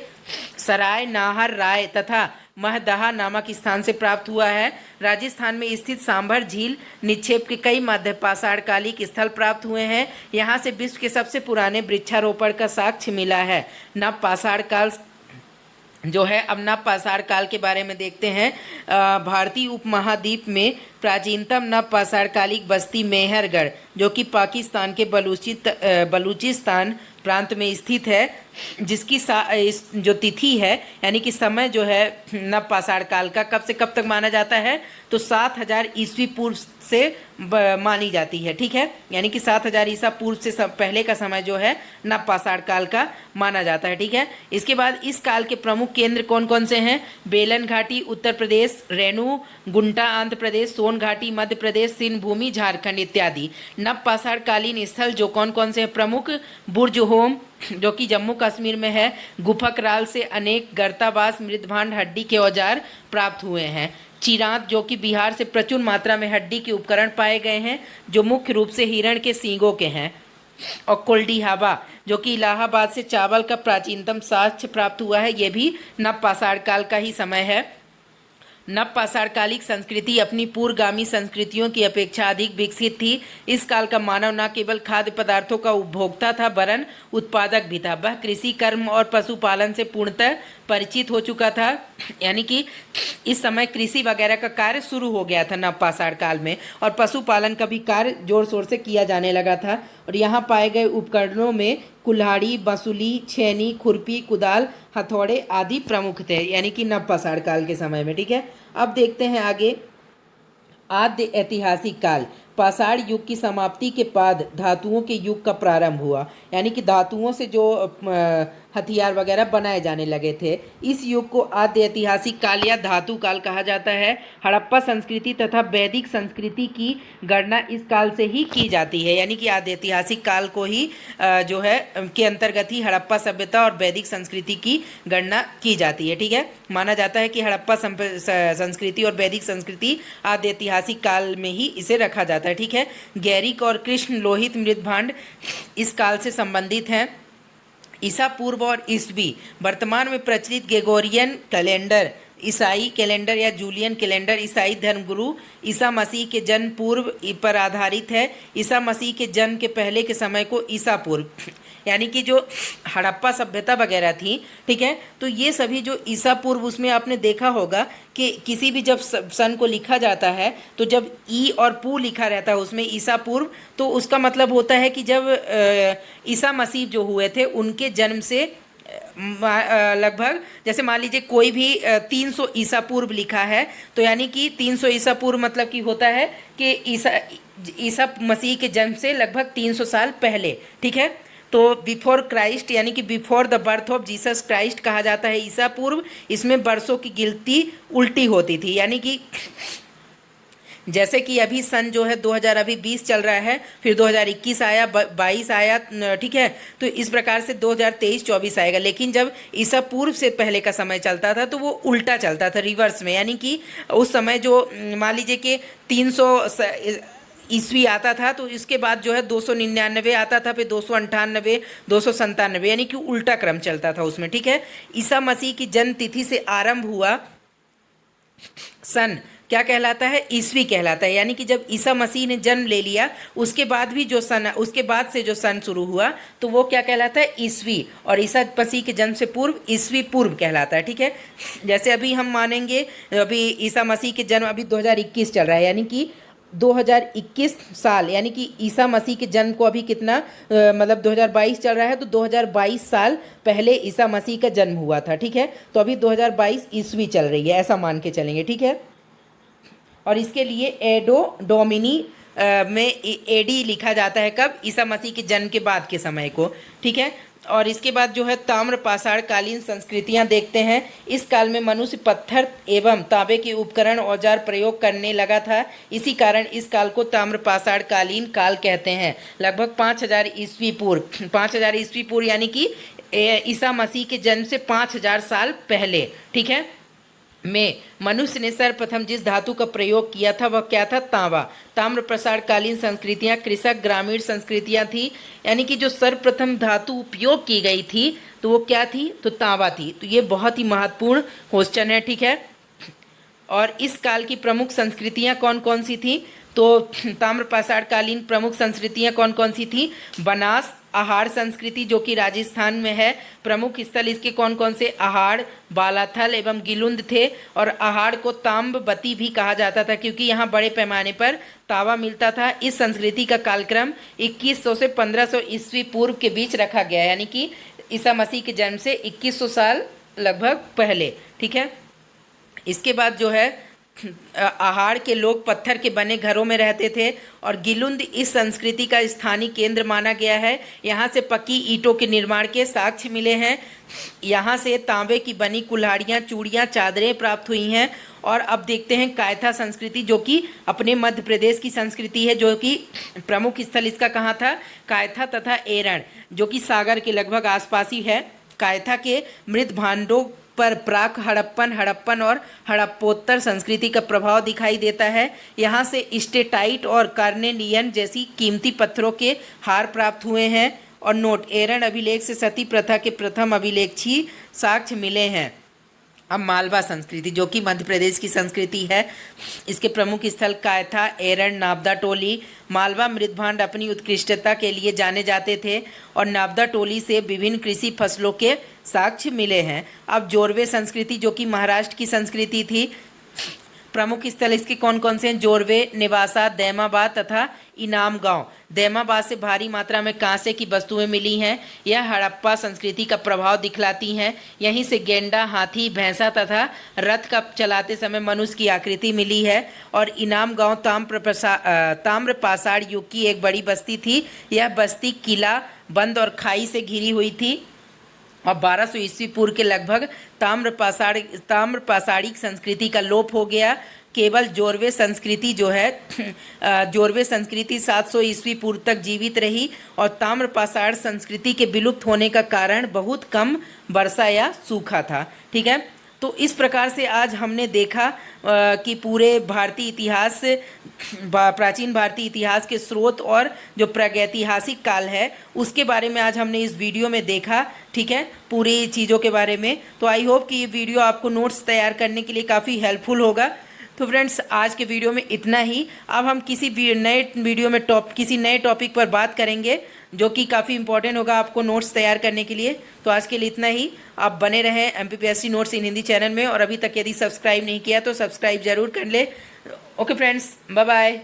सराय नाहर राय तथा महदहा नामक स्थान से प्राप्त हुआ है। राजस्थान में स्थित सांभर झील निक्षेप के कई मध्य पाषाणकालिक स्थल प्राप्त हुए हैं। यहाँ से विश्व के सबसे पुराने वृक्षारोपण का साक्ष्य मिला है। नव पाषाण काल जो है, अब नव पाषाण काल के बारे में देखते हैं। भारतीय उपमहाद्वीप में प्राचीनतम नव पाषाणकालिक बस्ती मेहरगढ़ जो कि पाकिस्तान के बलूचिस्तान प्रांत में स्थित है, जिसकी जो तिथि है यानी कि समय जो है नव पाषाण काल का कब से कब तक माना जाता है, तो 7000 ईस्वी पूर्व से मानी जाती है, ठीक है। यानी कि 7000 ईसा पूर्व से पहले का समय जो है नव पाषाण काल का माना जाता है, ठीक है। इसके बाद इस काल के प्रमुख केंद्र कौन कौन से हैं, बेलन घाटी उत्तर प्रदेश, रेणु गुंटा आंध्र प्रदेश, सोन घाटी मध्य प्रदेश, सिंध भूमि झारखंड इत्यादि। नव पाषाण कालीन स्थल जो कौन कौन से हैं, प्रमुख बुर्ज होम जो कि जम्मू कश्मीर में है, गुफकराल से अनेक गर्ताबास मृदभांड हड्डी के औजार प्राप्त हुए हैं। चिरांत जो कि बिहार से प्रचुर मात्रा में हड्डी के उपकरण पाए गए हैं जो मुख्य रूप से हिरण के सींगों के हैं। और कोल्डिहाबा जो कि इलाहाबाद से चावल का प्राचीनतम साक्ष्य प्राप्त हुआ है, ये भी नव पाषाण काल का ही समय है। नव पाषाणकालिक संस्कृति अपनी पूर्वगामी संस्कृतियों की अपेक्षा अधिक विकसित थी। इस काल का मानव न केवल खाद्य पदार्थों का उपभोक्ता था वरन उत्पादक भी था। वह कृषि कर्म और पशुपालन से पूर्णतः परिचित हो चुका था, यानी कि इस समय कृषि वगैरह का कार्य शुरू हो गया था नव पाषाण काल में, और पशुपालन का भी कार्य जोर शोर से किया जाने लगा था। और यहाँ पाए गए उपकरणों में कुल्हाड़ी, बंसुली, छेनी, खुरपी, कुदाल, हथौड़े आदि प्रमुख थे, यानी कि नव पाषाण काल के समय में, ठीक है। अब देखते हैं आगे आद्य ऐतिहासिक काल। पाषाण युग की समाप्ति के बाद धातुओं के युग का प्रारंभ हुआ, यानी कि धातुओं से जो हथियार वगैरह बनाए जाने लगे थे। इस युग को आद्य ऐतिहासिक काल या धातु काल कहा जाता है। हड़प्पा संस्कृति तथा वैदिक संस्कृति की गणना इस काल से ही की जाती है, यानी कि आद्य ऐतिहासिक काल को ही जो है के अंतर्गत ही हड़प्पा सभ्यता और वैदिक संस्कृति की गणना की जाती है, ठीक है। माना जाता है कि हड़प्पा संस्कृति और वैदिक संस्कृति आद्य ऐतिहासिक काल में ही इसे रखा जाता है, ठीक है। गैरिक और कृष्ण लोहित मृदभांड इस काल से संबंधित हैं। ईसा पूर्व और ईस्वी वर्तमान में प्रचलित ग्रेगोरियन कैलेंडर, ईसाई कैलेंडर या जूलियन कैलेंडर ईसाई धर्मगुरु ईसा मसीह के जन्म पूर्व पर आधारित है। ईसा मसीह के जन्म के पहले के समय को ईसा पूर्व यानी कि जो हड़प्पा सभ्यता वगैरह थी, ठीक है, तो ये सभी जो ईसा पूर्व, उसमें आपने देखा होगा कि किसी भी जब सन को लिखा जाता है तो जब ई और पू लिखा रहता है उसमें ईसा पूर्व, तो उसका मतलब होता है कि जब ईसा मसीह जो हुए थे उनके जन्म से लगभग, जैसे मान लीजिए कोई भी 300 ईसा पूर्व लिखा है, तो यानी कि 300 ईसा पूर्व मतलब कि होता है कि ईसा मसीह के जन्म से लगभग 300 साल पहले, ठीक है। तो बिफोर क्राइस्ट यानी कि before the birth of Jesus Christ कहा जाता है ईसा पूर्व। इसमें वर्षों की गिनती उल्टी होती थी, यानी कि जैसे कि अभी सन जो है 2000 अभी 20 चल रहा है, फिर 2021 आया, 22 आया, ठीक है, तो इस प्रकार से 2023-24 आएगा। लेकिन जब ईसा पूर्व से पहले का समय चलता था तो वो उल्टा चलता था, रिवर्स में, यानी कि उस समय जो मान लीजिए कि 300 ईस्वी आता था तो इसके बाद जो है 299 आता था, फिर 298, 297, यानी कि उल्टा क्रम चलता था उसमें, ठीक है। ईसा मसीह की जन्म तिथि से आरंभ हुआ सन क्या कहलाता है? ईस्वी कहलाता है। यानी कि जब ईसा मसीह ने जन्म ले लिया उसके बाद भी जो सन, उसके बाद से जो सन शुरू हुआ तो वो क्या कहलाता है? ईस्वी। और ईसा मसीह के जन्म से पूर्व ईस्वी पूर्व कहलाता है, ठीक है। जैसे अभी हम मानेंगे, अभी ईसा मसीह के जन्म अभी 2021 चल रहा है, यानी कि 2021 साल, यानी कि ईसा मसीह के जन्म को अभी कितना मतलब 2022 चल रहा है, तो 2022 साल पहले ईसा मसीह का जन्म हुआ था, ठीक है। तो अभी 2022 ईस्वी चल रही है, ऐसा मान के चलेंगे, ठीक है। और इसके लिए एडो डोमिनी में एडी लिखा जाता है, कब? ईसा मसीह के जन्म के बाद के समय को, ठीक है। और इसके बाद जो है ताम्र पाषाण कालीन संस्कृतियां देखते हैं। इस काल में मनुष्य पत्थर एवं तांबे के उपकरण औजार प्रयोग करने लगा था, इसी कारण इस काल को ताम्र पाषाण कालीन काल कहते हैं। लगभग 5000 ईस्वी पूर्व, 5000 ईस्वी पूर्व यानी कि ईसा मसीह के जन्म से 5000 साल पहले, ठीक है, में मनुष्य ने सर्वप्रथम जिस धातु का प्रयोग किया था वह क्या था? तांबा। ताम्र प्रसार कालीन संस्कृतियां कृषक ग्रामीण संस्कृतियां थी, यानी कि जो सर्वप्रथम धातु उपयोग की गई थी तो वो क्या थी? तो तांबा थी। तो ये बहुत ही महत्वपूर्ण क्वेश्चन है, ठीक है। और इस काल की प्रमुख संस्कृतियां कौन कौन सी थी? तो ताम्र पाषाण कालीन प्रमुख संस्कृतियां कौन कौन सी थी? बनास आहार संस्कृति जो कि राजस्थान में है। प्रमुख स्थल इसके कौन कौन से? आहाड़, बालाथल एवं गिलुंद थे। और आहाड़ को ताम्रवती भी कहा जाता था क्योंकि यहाँ बड़े पैमाने पर तांबा मिलता था। इस संस्कृति का कालक्रम 2100 से 1500 ईस्वी पूर्व के बीच रखा गया, यानी कि ईसा मसीह के जन्म से 2100 साल लगभग पहले, ठीक है। इसके बाद जो है आहाड़ के लोग पत्थर के बने घरों में रहते थे और गिलुंद इस संस्कृति का स्थानीय केंद्र माना गया है। यहाँ से पक्की ईंटों के निर्माण के साक्ष्य मिले हैं। यहाँ से तांबे की बनी कुल्हाड़ियाँ, चूड़ियाँ, चादरें प्राप्त हुई हैं। और अब देखते हैं कायथा संस्कृति जो कि अपने मध्य प्रदेश की संस्कृति है, जो कि प्रमुख स्थल इसका कहाँ था? कायथा तथा एरण जो कि सागर के लगभग आसपास ही है। कायथा के मृत भांडों पर प्राक हड़प्पन और हड़प्पोत्तर संस्कृति का प्रभाव दिखाई देता है। यहाँ से स्टेटाइट और कार्नेलियन जैसी कीमती पत्थरों के हार प्राप्त हुए हैं। और नोट, एरण अभिलेख से सती प्रथा के प्रथम अभिलेखीय साक्ष्य मिले हैं। अब मालवा संस्कृति जो कि मध्य प्रदेश की संस्कृति है, इसके प्रमुख स्थल कायथा, एरण, नाबदा टोली। मालवा मृदभांड अपनी उत्कृष्टता के लिए जाने जाते थे और नाबदा टोली से विभिन्न कृषि फसलों के साक्ष्य मिले हैं। अब जोरवे संस्कृति जो कि महाराष्ट्र की संस्कृति थी, प्रमुख स्थल इसके कौन कौन से हैं? जोरवे, नेवासा, दैमाबाद तथा इनाम गांव। दैमाबाद से भारी मात्रा में कांसे की वस्तुएं मिली हैं। यह हड़प्पा संस्कृति का प्रभाव दिखलाती हैं। यहीं से गेंडा, हाथी, भैंसा तथा रथ का चलाते समय मनुष्य की आकृति मिली है। और इनाम गांव ताम्र पाषाण युग की एक बड़ी बस्ती थी। यह बस्ती किला, बंद और खाई से घिरी हुई थी। और 1200 ईस्वी पूर्व के लगभग ताम्र पाषाणिक संस्कृति का लोप हो गया। केवल जोरवे संस्कृति जो है जोरवे संस्कृति 700 ईस्वी पूर्व तक जीवित रही। और ताम्र पाषाण संस्कृति के विलुप्त होने का कारण बहुत कम वर्षा या सूखा था, ठीक है। तो इस प्रकार से आज हमने देखा कि पूरे भारतीय इतिहास, प्राचीन भारतीय इतिहास के स्रोत और जो प्रागैतिहासिक काल है उसके बारे में आज हमने इस वीडियो में देखा, ठीक है, पूरी चीज़ों के बारे में। तो आई होप कि ये वीडियो आपको नोट्स तैयार करने के लिए काफ़ी हेल्पफुल होगा। तो फ्रेंड्स आज के वीडियो में इतना ही। अब हम नए वीडियो में किसी नए टॉपिक पर बात करेंगे जो कि काफ़ी इंपॉर्टेंट होगा आपको नोट्स तैयार करने के लिए। तो आज के लिए इतना ही। आप बने रहें MPPSC नोट्स इन हिंदी चैनल में, और अभी तक यदि सब्सक्राइब नहीं किया तो सब्सक्राइब जरूर कर ले। Okay friends, bye bye.